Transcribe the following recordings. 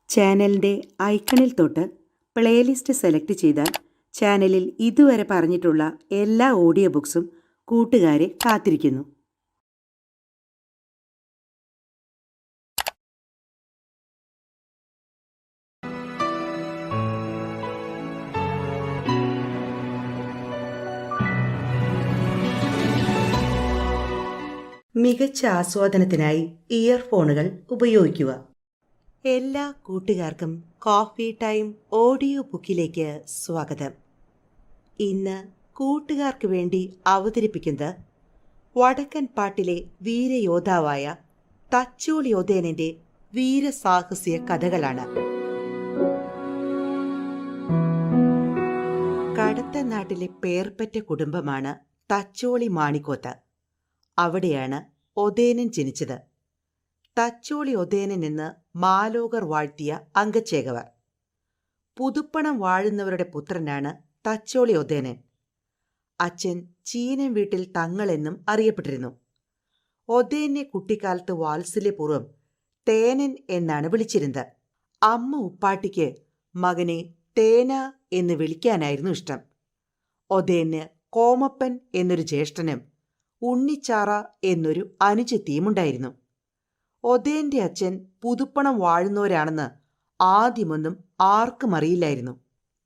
ചാനലിൻ്റെ ഐക്കണിൽ തൊട്ട് പ്ലേലിസ്റ്റ് സെലക്ട് ചെയ്താൽ ചാനലിൽ ഇതുവരെ പറഞ്ഞിട്ടുള്ള എല്ലാ ഓഡിയോ ബുക്സും കൂട്ടുകാരെ കാത്തിരിക്കുന്നു. മികച്ച ആസ്വാദനത്തിനായി ഇയർഫോണുകൾ ഉപയോഗിക്കുക. എല്ലാ കൂട്ടുകാർക്കും കോഫി ടൈം ഓഡിയോ ബുക്കിലേക്ക് സ്വാഗതം. ഇന്ന് കൂട്ടുകാർക്ക് വേണ്ടി അവതരിപ്പിക്കുന്നത് വടക്കൻ പാട്ടിലെ വീരയോദ്ധാവായ തച്ചോളി ഒതേനന്റെ വീരസാഹസ്യ കഥകളാണ്. കടത്തനാട്ടിലെ പേർപ്പറ്റ കുടുംബമാണ് തച്ചോളി മാണിക്കോത്ത്. അവിടെയാണ് ഒതേനൻ ജനിച്ചത്. തച്ചോളി ഒതേനൻ എന്ന് മാലോകർ വാഴ്ത്തിയ അങ്കച്ചേകവർ. പുതുപ്പണം വാഴുന്നവരുടെ പുത്രനാണ് തച്ചോളി ഒതേനൻ. അച്ഛൻ ചീനം വീട്ടിൽ തങ്ങളെന്നും അറിയപ്പെട്ടിരുന്നു. ഒതേനെ കുട്ടിക്കാലത്ത് വാത്സല്യപൂർവ്വം തേനൻ എന്നാണ് വിളിച്ചിരുന്നത്. അമ്മ ഉപ്പാട്ടിക്ക് മകനെ തേന എന്ന് വിളിക്കാനായിരുന്നു ഇഷ്ടം. ഒതേന് കോമപ്പൻ എന്നൊരു ജ്യേഷ്ഠനും ഉണ്ണിച്ചാറ എന്നൊരു അനുജത്തിയുമുണ്ടായിരുന്നു. ഒതേന്റെ അച്ഛൻ പുതുപ്പണം വാഴുന്നവരാണെന്ന് ആദ്യമൊന്നും ആർക്കും അറിയില്ലായിരുന്നു.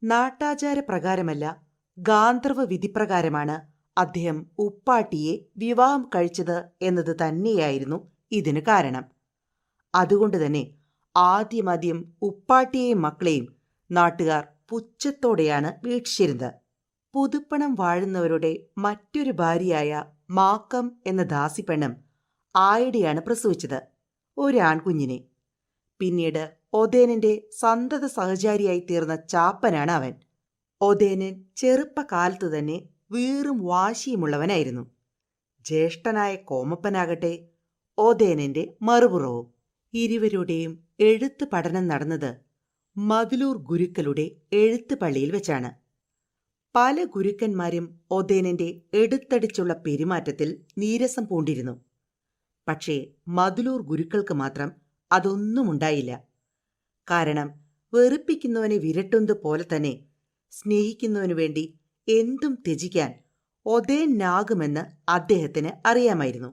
നാട്ടാചാര പ്രകാരമല്ല, ഗാന്ധർവ വിധിപ്രകാരമാണ് അദ്ദേഹം ഉപ്പാട്ടിയെ വിവാഹം കഴിച്ചത് എന്നത് തന്നെയായിരുന്നു ഇതിന് കാരണം. അതുകൊണ്ട് തന്നെ ആദ്യം ഉപ്പാട്ടിയെയും മക്കളെയും നാട്ടുകാർ പുച്ഛത്തോടെയാണ് വീക്ഷിച്ചിരുന്നത്. പുതുപ്പണം വാഴുന്നവരുടെ മറ്റൊരു ഭാര്യയായ മാക്കം എന്ന ദാസിപ്പെണ്ണും ആയിടെയാണ് പ്രസവിച്ചത്, ഒരു ആൺകുഞ്ഞിനെ. പിന്നീട് ഒതേനന്റെ സന്തത സഹചാരിയായി തീർന്ന ചാപ്പനാണ് അവൻ. ഒതേനൻ ചെറുപ്പകാലത്ത് തന്നെ വീറും വാശിയുമുള്ളവനായിരുന്നു. ജ്യേഷ്ഠനായ കോമപ്പനാകട്ടെ ഒതേനന്റെ മറുപുറവും. ഇരുവരുടെയും എഴുത്ത് പഠനം നടന്നത് മതിലൂർ ഗുരുക്കളുടെ എഴുത്ത് പള്ളിയിൽ വെച്ചാണ്. പല ഗുരുക്കന്മാരും ഒതേനന്റെ എടുത്തടിച്ചുള്ള പെരുമാറ്റത്തിൽ നീരസം പൂണ്ടിരുന്നു. പക്ഷേ മതിലൂർ ഗുരുക്കൾക്ക് മാത്രം അതൊന്നും ഉണ്ടായില്ല. കാരണം വെറുപ്പിക്കുന്നവനെ വിരട്ടുന്നത് പോലെ തന്നെ സ്നേഹിക്കുന്നവനു വേണ്ടി എന്തും ത്യജിക്കാൻ ഒതേനാകുമെന്ന് അദ്ദേഹത്തിന് അറിയാമായിരുന്നു.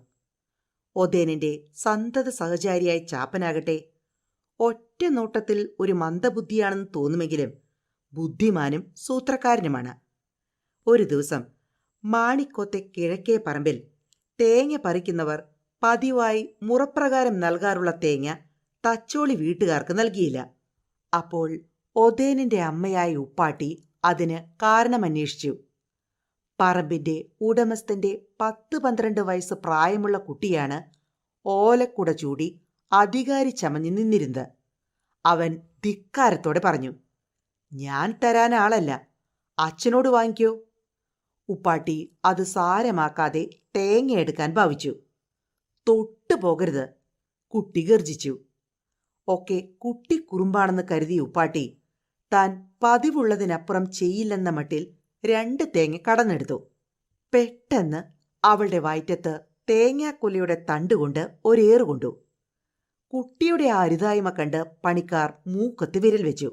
ഒതേനന്റെ സന്തത സഹചാരിയായ ചാപ്പനാകട്ടെ ഒറ്റ നോട്ടത്തിൽ ഒരു മന്ദബുദ്ധിയാണെന്ന് തോന്നുമെങ്കിലും ബുദ്ധിമാനും സൂത്രക്കാരനുമാണ്. ഒരു ദിവസം മാണിക്കോത്തെ കിഴക്കേ പറമ്പിൽ തേങ്ങ പറിക്കുന്നവർ പതിവായി മുറപ്രകാരം നൽകാറുള്ള തേങ്ങ തച്ചോളി വീട്ടുകാർക്ക് നൽകിയില്ല. അപ്പോൾ ഒതേനന്റെ അമ്മയായ ഉപ്പാട്ടി അതിന് കാരണമന്വേഷിച്ചു. പറമ്പിന്റെ ഉടമസ്ഥന്റെ 10-12 വയസ്സ് പ്രായമുള്ള കുട്ടിയാണ് ഓലക്കുട ചൂടി അധികാരി ചമഞ്ഞു നിന്നിരുന്നത്. അവൻ ധിക്കാരത്തോടെ പറഞ്ഞു, "ഞാൻ തരാൻ ആളല്ല, അച്ഛനോട് വാങ്ങിക്കോ." ഉപ്പാട്ടി അത് സാരമാക്കാതെ തേങ്ങ എടുക്കാൻ ഭാവിച്ചു. "തൊട്ടു പോകരുത്," കുട്ടി ഗർജിച്ചു. ഒക്കെ കുട്ടി കുറുമ്പാണെന്ന് കരുതിയ ഉപ്പാട്ടി താൻ പതിവുള്ളതിനപ്പുറം ചെയ്യില്ലെന്ന മട്ടിൽ 2 തേങ്ങ കടന്നെടുത്തു. പെട്ടെന്ന് അവളുടെ വയറ്റത്ത് തേങ്ങാക്കൊലയുടെ തണ്ടുകൊണ്ട് ഒരേറുകൊണ്ടു. കുട്ടിയുടെ ആ അരുതായ്മ കണ്ട് പണിക്കാർ മൂക്കത്ത് വിരൽ വെച്ചു.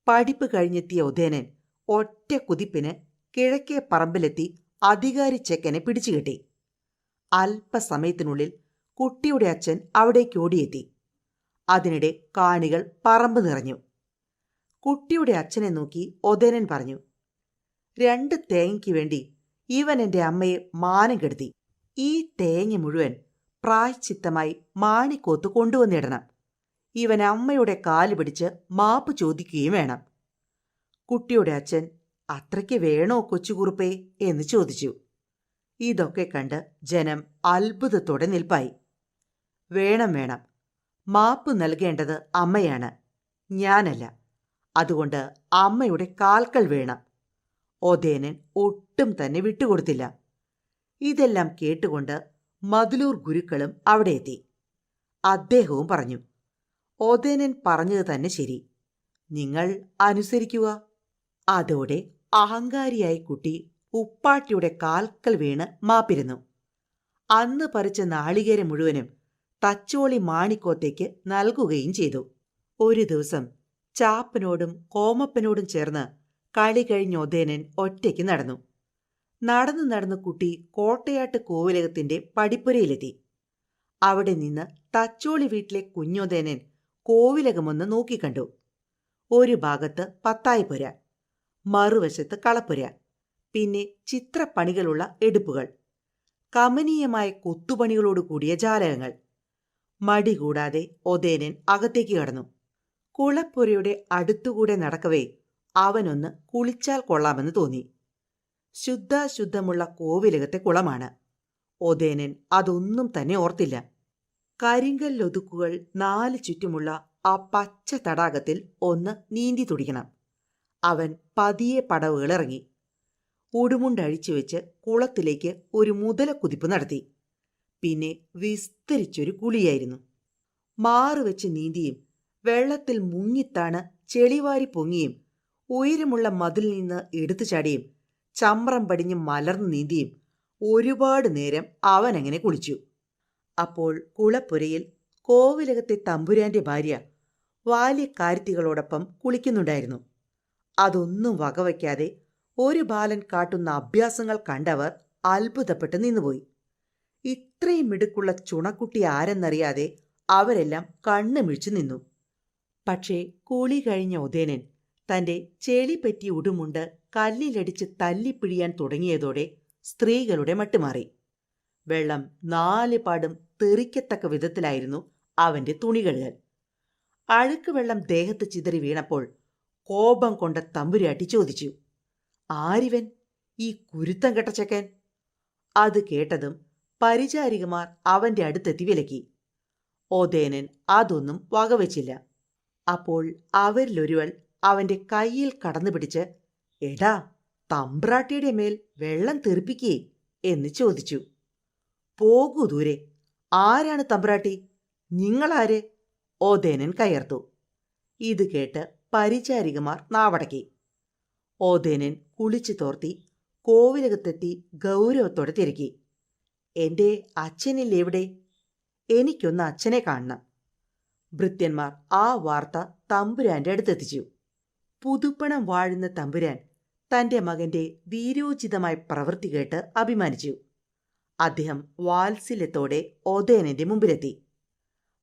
പഠിപ്പ് കഴിഞ്ഞെത്തിയ ഒതേനൻ ഒറ്റ കുതിപ്പിന് കിഴക്കേ പറമ്പിലെത്തി അധികാരി ചെക്കനെ പിടിച്ചുകെട്ടി. അല്പസമയത്തിനുള്ളിൽ കുട്ടിയുടെ അച്ഛൻ അവിടേക്ക് ഓടിയെത്തി. അതിനിടെ കാണികൾ പറമ്പ് നിറഞ്ഞു. കുട്ടിയുടെ അച്ഛനെ നോക്കി ഒതേനൻ പറഞ്ഞു, "2 തേങ്ങയ്ക്ക് വേണ്ടി ഇവൻ എൻ്റെ അമ്മയെ മാനം കെടുത്തി. ഈ തേങ്ങ മുഴുവൻ പ്രായശ്ചിത്തമായി മാണിക്കോത്ത് കൊണ്ടുവന്നിടണം. ഇവൻ അമ്മയുടെ കാല് പിടിച്ച് മാപ്പ് ചോദിക്കുകയും വേണം." കുട്ടിയുടെ അച്ഛൻ, "അത്രയ്ക്ക് വേണോ കൊച്ചുകുറുപ്പേ?" എന്ന് ചോദിച്ചു. ഇതൊക്കെ കണ്ട് ജനം അത്ഭുതത്തോടെ നിൽപ്പായി. "വേണം, മാപ്പ് നൽകേണ്ടത് അമ്മയാണ്, ഞാനല്ല. അതുകൊണ്ട് അമ്മയുടെ കാൽക്കൽ വേണം." ഒതേനൻ ഒട്ടും തന്നെ വിട്ടുകൊടുത്തില്ല. ഇതെല്ലാം കേട്ടുകൊണ്ട് മതിലൂർ ഗുരുക്കളും അവിടെ എത്തി. അദ്ദേഹവും പറഞ്ഞു, "ഒതേനൻ പറഞ്ഞത് തന്നെ ശരി, നിങ്ങൾ അനുസരിക്കുക." അതോടെ അഹങ്കാരിയായ കുട്ടി ഉപ്പാട്ടിയുടെ കാൽക്കൽ വീണ് മാപ്പിരുന്നു. അന്ന് പറിച്ച നാളികേരം മുഴുവനും തച്ചോളി മാണിക്കോത്തേക്ക് നൽകുകയും ചെയ്തു. ഒരു ദിവസം ചാപ്പനോടും കോമപ്പനോടും ചേർന്ന് കളി കഴിഞ്ഞ് ഒതേനൻ ഒറ്റയ്ക്ക് നടന്നു. നടന്നു കുട്ടി കോട്ടയാട്ട് കോവിലകത്തിന്റെ പടിപ്പുരയിലെത്തി. അവിടെ നിന്ന് തച്ചോളി വീട്ടിലെ കുഞ്ഞൊതേനൻ കോവിലകമൊന്ന് നോക്കിക്കണ്ടു. ഒരു ഭാഗത്ത് പത്തായപ്പുര, മറുവശത്ത് കളപ്പുര, പിന്നെ ചിത്രപ്പണികളുള്ള എടുപ്പുകൾ, കമനീയമായ കൊത്തുപണികളോട് കൂടിയ ജാലകങ്ങൾ. മടി കൂടാതെ ഒതേനൻ അകത്തേക്ക് കടന്നു. കുളപ്പുരയുടെ അടുത്തുകൂടെ നടക്കവേ അവനൊന്ന് കുളിച്ചാൽ കൊള്ളാമെന്ന് തോന്നി. ശുദ്ധാശുദ്ധമുള്ള കോവിലകത്തെ കുളമാണ്. ഒതേനൻ അതൊന്നും തന്നെ ഓർത്തില്ല. കരിങ്കല്ലൊതുക്കുകൾ 4 ചുറ്റുമുള്ള ആ പച്ച തടാകത്തിൽ ഒന്ന് നീന്തി തുടിക്കണം. അവൻ പതിയെ പടവുകൾ ഇറങ്ങി. ഉടുമുണ്ടഴിച്ചു വെച്ച് കുളത്തിലേക്ക് ഒരു മുതലക്കുതിപ്പ് നടത്തി. പിന്നെ വിസ്തരിച്ചൊരു കുളിയായിരുന്നു. മാറുവെച്ച് നീന്തിയും വെള്ളത്തിൽ മുങ്ങിത്താണ് ചെളിവാരി പൊങ്ങിയും ഉയരമുള്ള മതിലിൽ നിന്ന് എടുത്തു ചാടിയും ചമ്രം പടിഞ്ഞ് മലർന്നു നീന്തിയും ഒരുപാട് നേരം അവനങ്ങനെ കുളിച്ചു. അപ്പോൾ കുളപ്പുരയിൽ കോവിലകത്തെ തമ്പുരാന്റെ ഭാര്യ ബാല്യക്കാരുത്തികളോടൊപ്പം കുളിക്കുന്നുണ്ടായിരുന്നു. അതൊന്നും വകവയ്ക്കാതെ ഒരു ബാലൻ കാട്ടുന്ന അഭ്യാസങ്ങൾ കണ്ടവർ അത്ഭുതപ്പെട്ട് നിന്നുപോയി. ഇത്രയും മിടുക്കുള്ള ചുണക്കുട്ടി ആരെന്നറിയാതെ അവരെല്ലാം കണ്ണു മിഴിച്ചു നിന്നു. പക്ഷേ കുളി കഴിഞ്ഞ ഒതേനൻ തന്റെ ചെളി പറ്റിയ ഉടുമുണ്ട് കല്ലിലടിച്ച് തല്ലിപ്പിഴിയാൻ തുടങ്ങിയതോടെ സ്ത്രീകളുടെ മട്ടുമാറി. വെള്ളം 4 പാടും തെറിക്കത്തക്ക വിധത്തിലായിരുന്നു അവന്റെ തുണികഴുകൽ. അഴുക്ക് വെള്ളം ദേഹത്ത് ചിതറി വീണപ്പോൾ കോപം കൊണ്ട തമ്പുരാട്ടി ചോദിച്ചു, "ആരിവൻ, ഈ കുരുത്തം കെട്ട ചെക്കൻ?" അത് കേട്ടതും പരിചാരികമാർ അവന്റെ അടുത്തെത്തി വിലക്കി. ഒതേനൻ അതൊന്നും വകവച്ചില്ല. അപ്പോൾ അവരിലൊരുവൾ അവന്റെ കയ്യിൽ കടന്നു പിടിച്ച്, "എടാ, തമ്പ്രാട്ടിയുടെ മേൽ വെള്ളം തെറിപ്പിക്കേ" എന്ന് ചോദിച്ചു. "പോകൂ ദൂരെ. ആരാണ് തമ്പ്രാട്ടി? നിങ്ങളാര്?" ഒതേനൻ കയർത്തു. ഇത് കേട്ട് പരിചാരികമാർ നാവടക്കി. ഒതേനൻ കുളിച്ചു തോർത്തി കോവിലകത്തെത്തി ഗൗരവത്തോടെ തിരക്കി. "എന്റെ അച്ഛനില്ലെവിടെ? എനിക്കൊന്ന് അച്ഛനെ കാണണം." ഭൃത്യന്മാർ ആ വാർത്ത തമ്പുരാന്റെ അടുത്തെത്തിച്ചു. പുതുപ്പണം വാഴുന്ന തമ്പുരാൻ തന്റെ മകന്റെ വീരോചിതമായ പ്രവൃത്തി കേട്ട് അഭിമാനിച്ചു. അദ്ദേഹം വാത്സല്യത്തോടെ ഒതേനന്റെ മുമ്പിലെത്തി.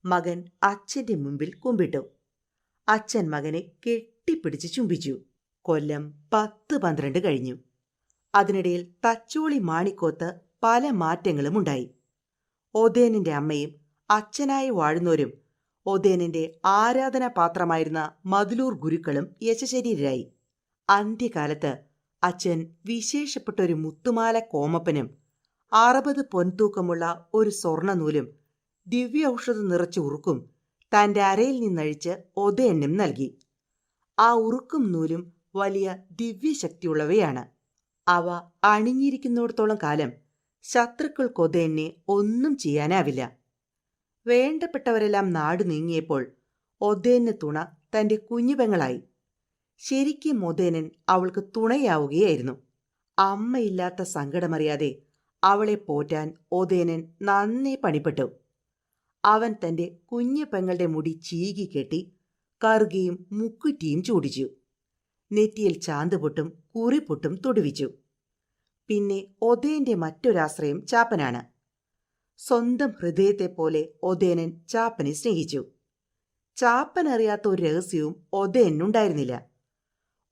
മകൻ അച്ഛന്റെ മുമ്പിൽ കുമ്പിട്ടു. അച്ഛൻ മകനെ കെട്ടിപ്പിടിച്ച് ചുംബിച്ചു. കൊല്ലം 10-12 കഴിഞ്ഞു. അതിനിടയിൽ തച്ചോളി മാണിക്കോത്ത് പല മാറ്റങ്ങളും ഉണ്ടായി. ഒതേനന്റെ അമ്മയും അച്ഛനായി വാഴുന്നവരും ഒതേനന്റെ ആരാധനാപാത്രമായിരുന്ന മതിലൂർ ഗുരുക്കളും യശശരീരായി. അന്ത്യകാലത്ത് അച്ഛൻ വിശേഷപ്പെട്ടൊരു മുത്തുമാല കോമപ്പനും 60 പൊൻതൂക്കമുള്ള ഒരു സ്വർണ്ണനൂലും ദിവ്യ ഔഷധം നിറച്ച ഉറുക്കും തന്റെ അരയിൽ നിന്നഴിച്ച് ഒതേനും നൽകി. ആ ഉറുക്കും നൂലും വലിയ ദിവ്യശക്തിയുള്ളവയാണ്. അവ അണിഞ്ഞിരിക്കുന്നിടത്തോളം കാലം ശത്രുക്കൾക്ക് ഒതേനെ ഒന്നും ചെയ്യാനാവില്ല. വേണ്ടപ്പെട്ടവരെല്ലാം നാടു നീങ്ങിയപ്പോൾ ഒതേന് തുണ തന്റെ കുഞ്ഞുപെങ്ങളായി. ശരിക്കും ഒതേനൻ അവൾക്ക് തുണയാവുകയായിരുന്നു. അമ്മയില്ലാത്ത സങ്കടമറിയാതെ അവളെ പോറ്റാൻ ഒതേനൻ നന്നേ പണിപ്പെട്ടു. അവൻ തന്റെ കുഞ്ഞു പെങ്ങളുടെ മുടി ചീകി കെട്ടി കറുകയും മുക്കുറ്റിയും ചൂടിച്ചു. നെറ്റിയിൽ ചാന്തുപൊട്ടും കുറിപ്പൊട്ടും തൊടുവിച്ചു. പിന്നെ ഒതേന്റെ മറ്റൊരാശ്രയം ചാപ്പനാണ്. സ്വന്തം ഹൃദയത്തെപ്പോലെ ഒതേനൻ ചാപ്പനെ സ്നേഹിച്ചു. ചാപ്പനറിയാത്ത ഒരു രഹസ്യവും ഒതേനുണ്ടായിരുന്നില്ല.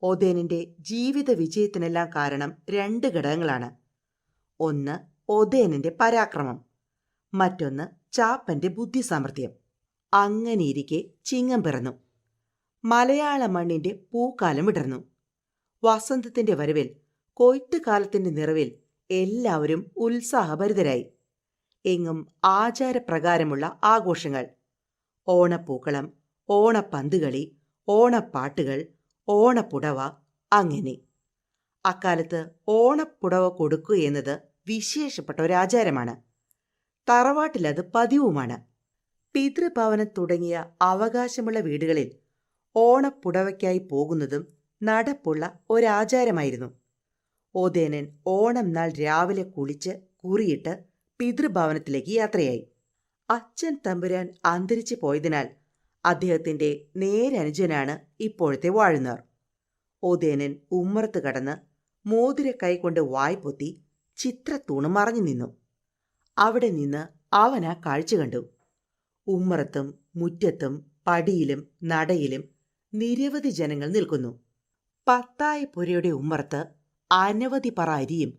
ഒതേനന്റെ ജീവിത വിജയത്തിനെല്ലാം കാരണം 2 ഘടകങ്ങളാണ്. ഒന്ന് ഒതേനന്റെ പരാക്രമം, മറ്റൊന്ന് ചാപ്പന്റെ ബുദ്ധിസാമർഥ്യം. അങ്ങനെയിരിക്കെ ചിങ്ങം പിറന്നു. മലയാള മണ്ണിന്റെ പൂക്കാലം വിടർന്നു. വസന്തത്തിന്റെ വരവിൽ, കൊയ്ത്തുകാലത്തിന്റെ നിറവിൽ എല്ലാവരും ഉത്സാഹഭരിതരായി. എങ്ങും ആചാരപ്രകാരമുള്ള ആഘോഷങ്ങൾ. ഓണപ്പൂക്കളം, ഓണപ്പന്തുകളി, ഓണപ്പാട്ടുകൾ, ഓണപ്പുടവ. അങ്ങനെ അക്കാലത്ത് ഓണപ്പുടവ കൊടുക്കുക എന്നത് വിശേഷപ്പെട്ട ഒരാചാരമാണ്. തറവാട്ടിലത് പതിവുമാണ്. പിതൃഭവനം തുടങ്ങിയ അവകാശമുള്ള വീടുകളിൽ ഓണപ്പുടവയ്ക്കായി പോകുന്നതും നടപ്പുള്ള ഒരാചാരമായിരുന്നു. ഒതേനൻ ഓണം നാൾ രാവിലെ കുളിച്ച് കുറിയിട്ട് പിതൃഭവനത്തിലേക്ക് യാത്രയായി. അച്ഛൻ തമ്പുരാൻ അന്തരിച്ചു പോയതിനാൽ അദ്ദേഹത്തിൻ്റെ നേരനുജനാണ് ഇപ്പോഴത്തെ വാഴുന്നവർ. ഉദയനൻ ഉമ്മറത്ത് കടന്ന് മോതിര കൈകൊണ്ട് വായ്പൊത്തി ചിത്രത്തൂണ് മറഞ്ഞു നിന്നു. അവിടെ നിന്ന് അവൻ ആ കാഴ്ച കണ്ടു. ഉമ്മറത്തും മുറ്റത്തും പടിയിലും നടയിലും നിരവധി ജനങ്ങൾ നിൽക്കുന്നു. പത്തായപ്പുരയുടെ ഉമ്മറത്ത് അനവധി പറ അരിയും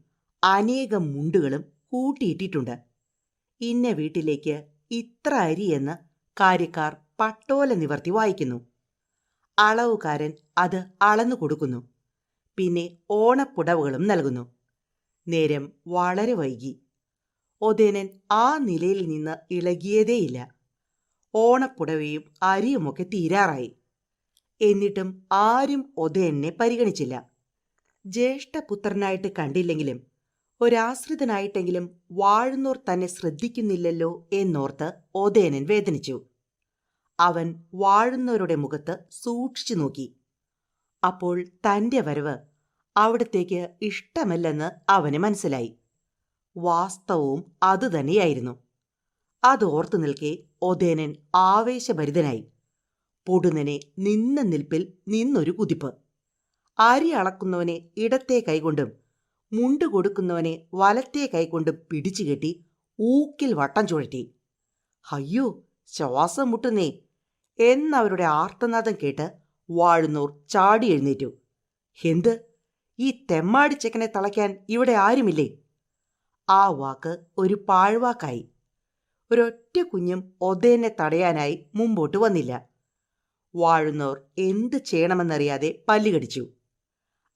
അനേകം മുണ്ടുകളും കൂട്ടിയിട്ടിട്ടുണ്ട്. ഇന്ന വീട്ടിലേക്ക് ഇത്ര അരിയെന്ന് കാര്യക്കാർ പട്ടോല നിവർത്തി വായിക്കുന്നു. അളവുകാരൻ അത് അളന്നു കൊടുക്കുന്നു. പിന്നെ ഓണപ്പുടവുകളും നൽകുന്നു. നേരം വളരെ വൈകി. ഉദയനൻ ആ നിലയിൽ നിന്ന് ഇളകിയതേയില്ല. ഓണപ്പുടവയും അരിയുമൊക്കെ തീരാറായി. എന്നിട്ടും ആരും ഉദയനെ പരിഗണിച്ചില്ല. ജ്യേഷ്ഠപുത്രനായിട്ട് കണ്ടില്ലെങ്കിലും ഒരാശ്രിതനായിട്ടെങ്കിലും വാഴുന്നോർ തന്നെ ശ്രദ്ധിക്കുന്നില്ലല്ലോ എന്നോർത്ത് ഉദയനൻ വേദനിച്ചു. അവൻ വാഴുന്നവരുടെ മുഖത്ത് സൂക്ഷിച്ചു നോക്കി. അപ്പോൾ തൻ്റെ വരവ് അവിടത്തേക്ക് ഇഷ്ടമല്ലെന്ന് അവന് മനസ്സിലായി. വാസ്തവവും അതുതന്നെയായിരുന്നു. അതോർത്തു നിൽക്കെ ഉദയനൻ ആവേശഭരിതനായി. പൊടുന്നനെ നിന്ന നിൽപ്പിൽ നിന്നൊരു കുതിപ്പ്. അരി അളക്കുന്നവനെ ഇടത്തെ കൈകൊണ്ടും മുണ്ട് കൊടുക്കുന്നവനെ വലത്തെ കൈകൊണ്ടും പിടിച്ചുകെട്ടി ഊക്കിൽ വട്ടം ചുഴറ്റി. അയ്യോ, ശ്വാസം മുട്ടുന്നേ എന്നവരുടെ ആർത്തനാദം കേട്ട് വാഴുന്നോർ ചാടി എഴുന്നേറ്റു. എന്ത്, ഈ തെമ്മാടിച്ചെക്കനെ തളയ്ക്കാൻ ഇവിടെ ആരുമില്ലേ? ആ വാക്ക് ഒരു പാഴ്വാക്കായി. ഒരൊറ്റ കുഞ്ഞും ഉദയനെ തടയാനായി മുമ്പോട്ട് വന്നില്ല. വാഴുന്നോർ എന്ത് ചെയ്യണമെന്നറിയാതെ പല്ലുകടിച്ചു.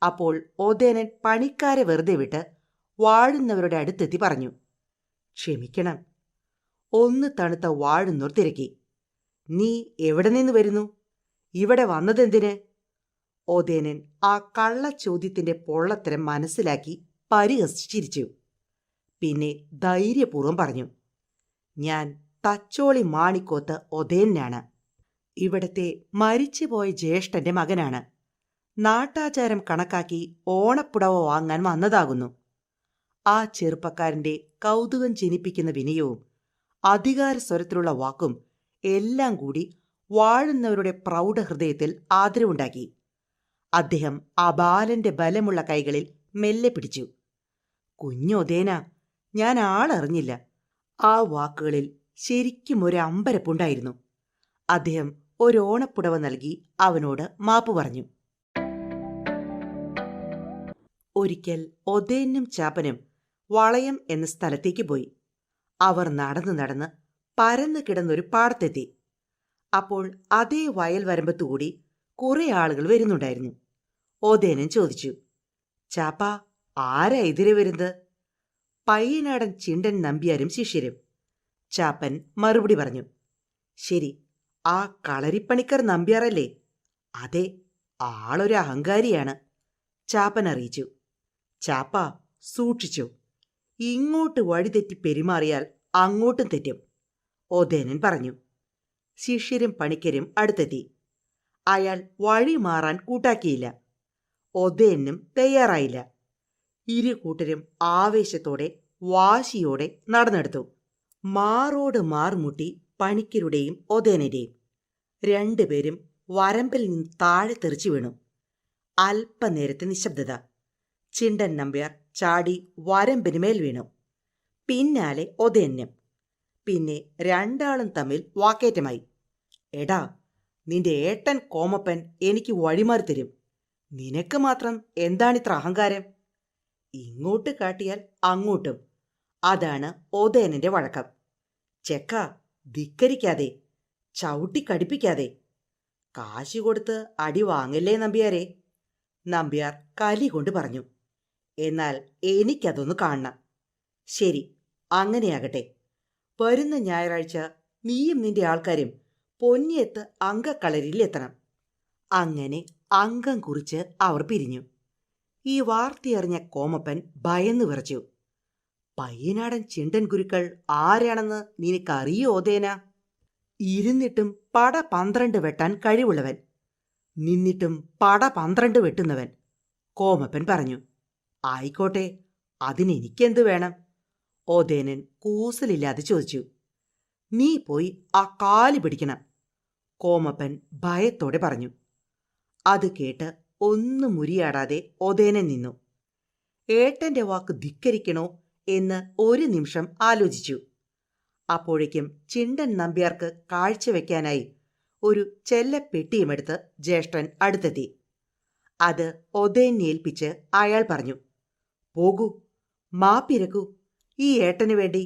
അപ്പോൾ ഉദയനൻ പണിക്കാരെ വെറുതെ വിട്ട് വാഴുന്നവരുടെ അടുത്തെത്തി പറഞ്ഞു, ക്ഷമിക്കണം. ഒന്ന് തണുത്ത വാഴുന്നോർ തിരക്കി. നീ എവിടെ നിന്ന് വരുന്നു? ഇവിടെ വന്നതെന്തിന്? ഉദയനൻ ആ കള്ളച്ചോദ്യത്തിന്റെ പൊള്ളത്തരം മനസ്സിലാക്കി പരിഹസിച്ചിരിച്ചു. പിന്നെ ധൈര്യപൂർവ്വം പറഞ്ഞു, ഞാൻ തച്ചോളി മാണിക്കോത്ത് ഉദയനാണ്. ഇവിടത്തെ മരിച്ചുപോയ ജ്യേഷ്ഠന്റെ മകനാണ്. നാട്ടാചാരം കണക്കാക്കി ഓണപ്പുടവ വാങ്ങാൻ വന്നതാകുന്നു. ആ ചെറുപ്പക്കാരന്റെ കൗതുകം ജനിപ്പിക്കുന്ന വിനയവും അധികാരസ്വരത്തിലുള്ള വാക്കും എല്ലാം കൂടി വാഴുന്നവരുടെ പ്രൗഢഹൃദയത്തിൽ ആദരവുണ്ടാക്കി. അദ്ദേഹം ആ ബാലന്റെ ബലമുള്ള കൈകളിൽ മെല്ലെ പിടിച്ചു. കുഞ്ഞുദയന, ഞാൻ ആളറിഞ്ഞില്ല. ആ വാക്കുകളിൽ ശരിക്കും ഒരു അമ്പരപ്പുണ്ടായിരുന്നു. അദ്ദേഹം ഒരോണപ്പുടവ നൽകി അവനോട് മാപ്പ് പറഞ്ഞു. ഒരിക്കൽ ഉദയനും ചാപ്പനും വളയം എന്ന സ്ഥലത്തേക്ക് പോയി. അവർ നടന്ന് നടന്ന് പരന്നു കിടന്നൊരു പാടത്തെത്തി. അപ്പോൾ അതേ വയൽ വരമ്പത്തുകൂടി കുറെ ആളുകൾ വരുന്നുണ്ടായിരുന്നു. ഉദയനൻ ചോദിച്ചു, ചാപ്പ, ആരാ എതിരെ വരുന്നത്? പയ്യനാടൻ ചിണ്ടൻ നമ്പ്യാരും ശിഷ്യരും. ചാപ്പൻ മറുപടി പറഞ്ഞു, ശരി, ആ കളരിപ്പണിക്കർ നമ്പ്യാറല്ലേ? അതെ, ആളൊരു അഹങ്കാരിയാണ്. ചാപ്പൻ അറിയിച്ചു. ചാപ്പ, സൂക്ഷിച്ചു. ഇങ്ങോട്ട് വഴിതെറ്റി പെരുമാറിയാൽ അങ്ങോട്ടും തെറ്റും. ഉദയനൻ പറഞ്ഞു. ശിഷ്യരും പണിക്കരും അടുത്തെത്തി. അയാൾ വഴി മാറാൻ കൂട്ടാക്കിയില്ല. ഉദയനും തയ്യാറായില്ല. ഇരു കൂട്ടരും ആവേശത്തോടെ വാശിയോടെ നടന്നെടുത്തു. മാറോട് മാറുമുട്ടി പണിക്കരുടെയും ഉദയനന്റെയും. രണ്ടുപേരും വരമ്പിൽ നിന്ന് താഴെ തെറിച്ചു വീണു. അല്പനേരത്തെ നിശബ്ദത. ചിണ്ടൻ നമ്പ്യാർ ചാടി വരമ്പിനുമേൽ വീണു. പിന്നാലെ ഉദയനും. പിന്നെ രണ്ടാളും തമ്മിൽ വാക്കേറ്റമായി. എടാ, നിന്റെ ഏട്ടൻ കോമപ്പൻ എനിക്ക് വഴിമാറി തരും. നിനക്ക് മാത്രം എന്താണിത്ര അഹങ്കാരം? ഇങ്ങോട്ട് കാട്ടിയാൽ അങ്ങോട്ടും. അതാണ് ഉദയനന്റെ വഴക്കം. ചെക്ക, ധിക്കരിക്കാതെ, ചവിട്ടിക്കടിപ്പിക്കാതെ. കാശ് കൊടുത്ത് അടി വാങ്ങല്ലേ നമ്പ്യാരെ? നമ്പ്യാർ കലി കൊണ്ട് പറഞ്ഞു. എന്നാൽ എനിക്കതൊന്ന് കാണണം. ശരി, അങ്ങനെയാകട്ടെ. വരുന്ന ഞായറാഴ്ച നീയും നിന്റെ ആൾക്കാരും പൊന്നിയത്ത് അങ്കക്കളരിൽ എത്തണം. അങ്ങനെ അംഗം കുറിച്ച് അവർ പിരിഞ്ഞു. ഈ വാർത്തയറിഞ്ഞ കോമപ്പൻ ഭയന്നു വിറച്ചു. പയ്യനാടൻ ചിണ്ടൻ ഗുരുക്കൾ ആരാണെന്ന് നിനക്കറിയോ ഉദയന? ഇരുന്നിട്ടും പട 12 വെട്ടാൻ കഴിവുള്ളവൻ, നിന്നിട്ടും പട 12 വെട്ടുന്നവൻ. കോമപ്പൻ പറഞ്ഞു. ആയിക്കോട്ടെ, അതിനെനിക്കെന്തു വേണം? ഉദയനൻ കൂസലില്ലാതെ ചോദിച്ചു. നീ പോയി ആ കാല് പിടിക്കണം. കോമപ്പൻ ഭയത്തോടെ പറഞ്ഞു. അത് കേട്ട് ഒന്നും മുരിയാടാതെ ഒതേനൻ നിന്നു. ഏട്ടന്റെ വാക്ക് ധിക്കരിക്കണോ എന്ന് ഒരു നിമിഷം ആലോചിച്ചു. അപ്പോഴേക്കും ചിണ്ടൻ നമ്പ്യാർക്ക് കാഴ്ചവെക്കാനായി ഒരു ചെല്ലപ്പെട്ടിയുമെടുത്ത് ജ്യേഷ്ഠൻ അടുത്തെത്തി. അത് ഒതേനെ ഏൽപ്പിച്ച് അയാൾ പറഞ്ഞു, പോകൂ, മാപ്പിരക്കൂ, ഈ ഏട്ടന് വേണ്ടി.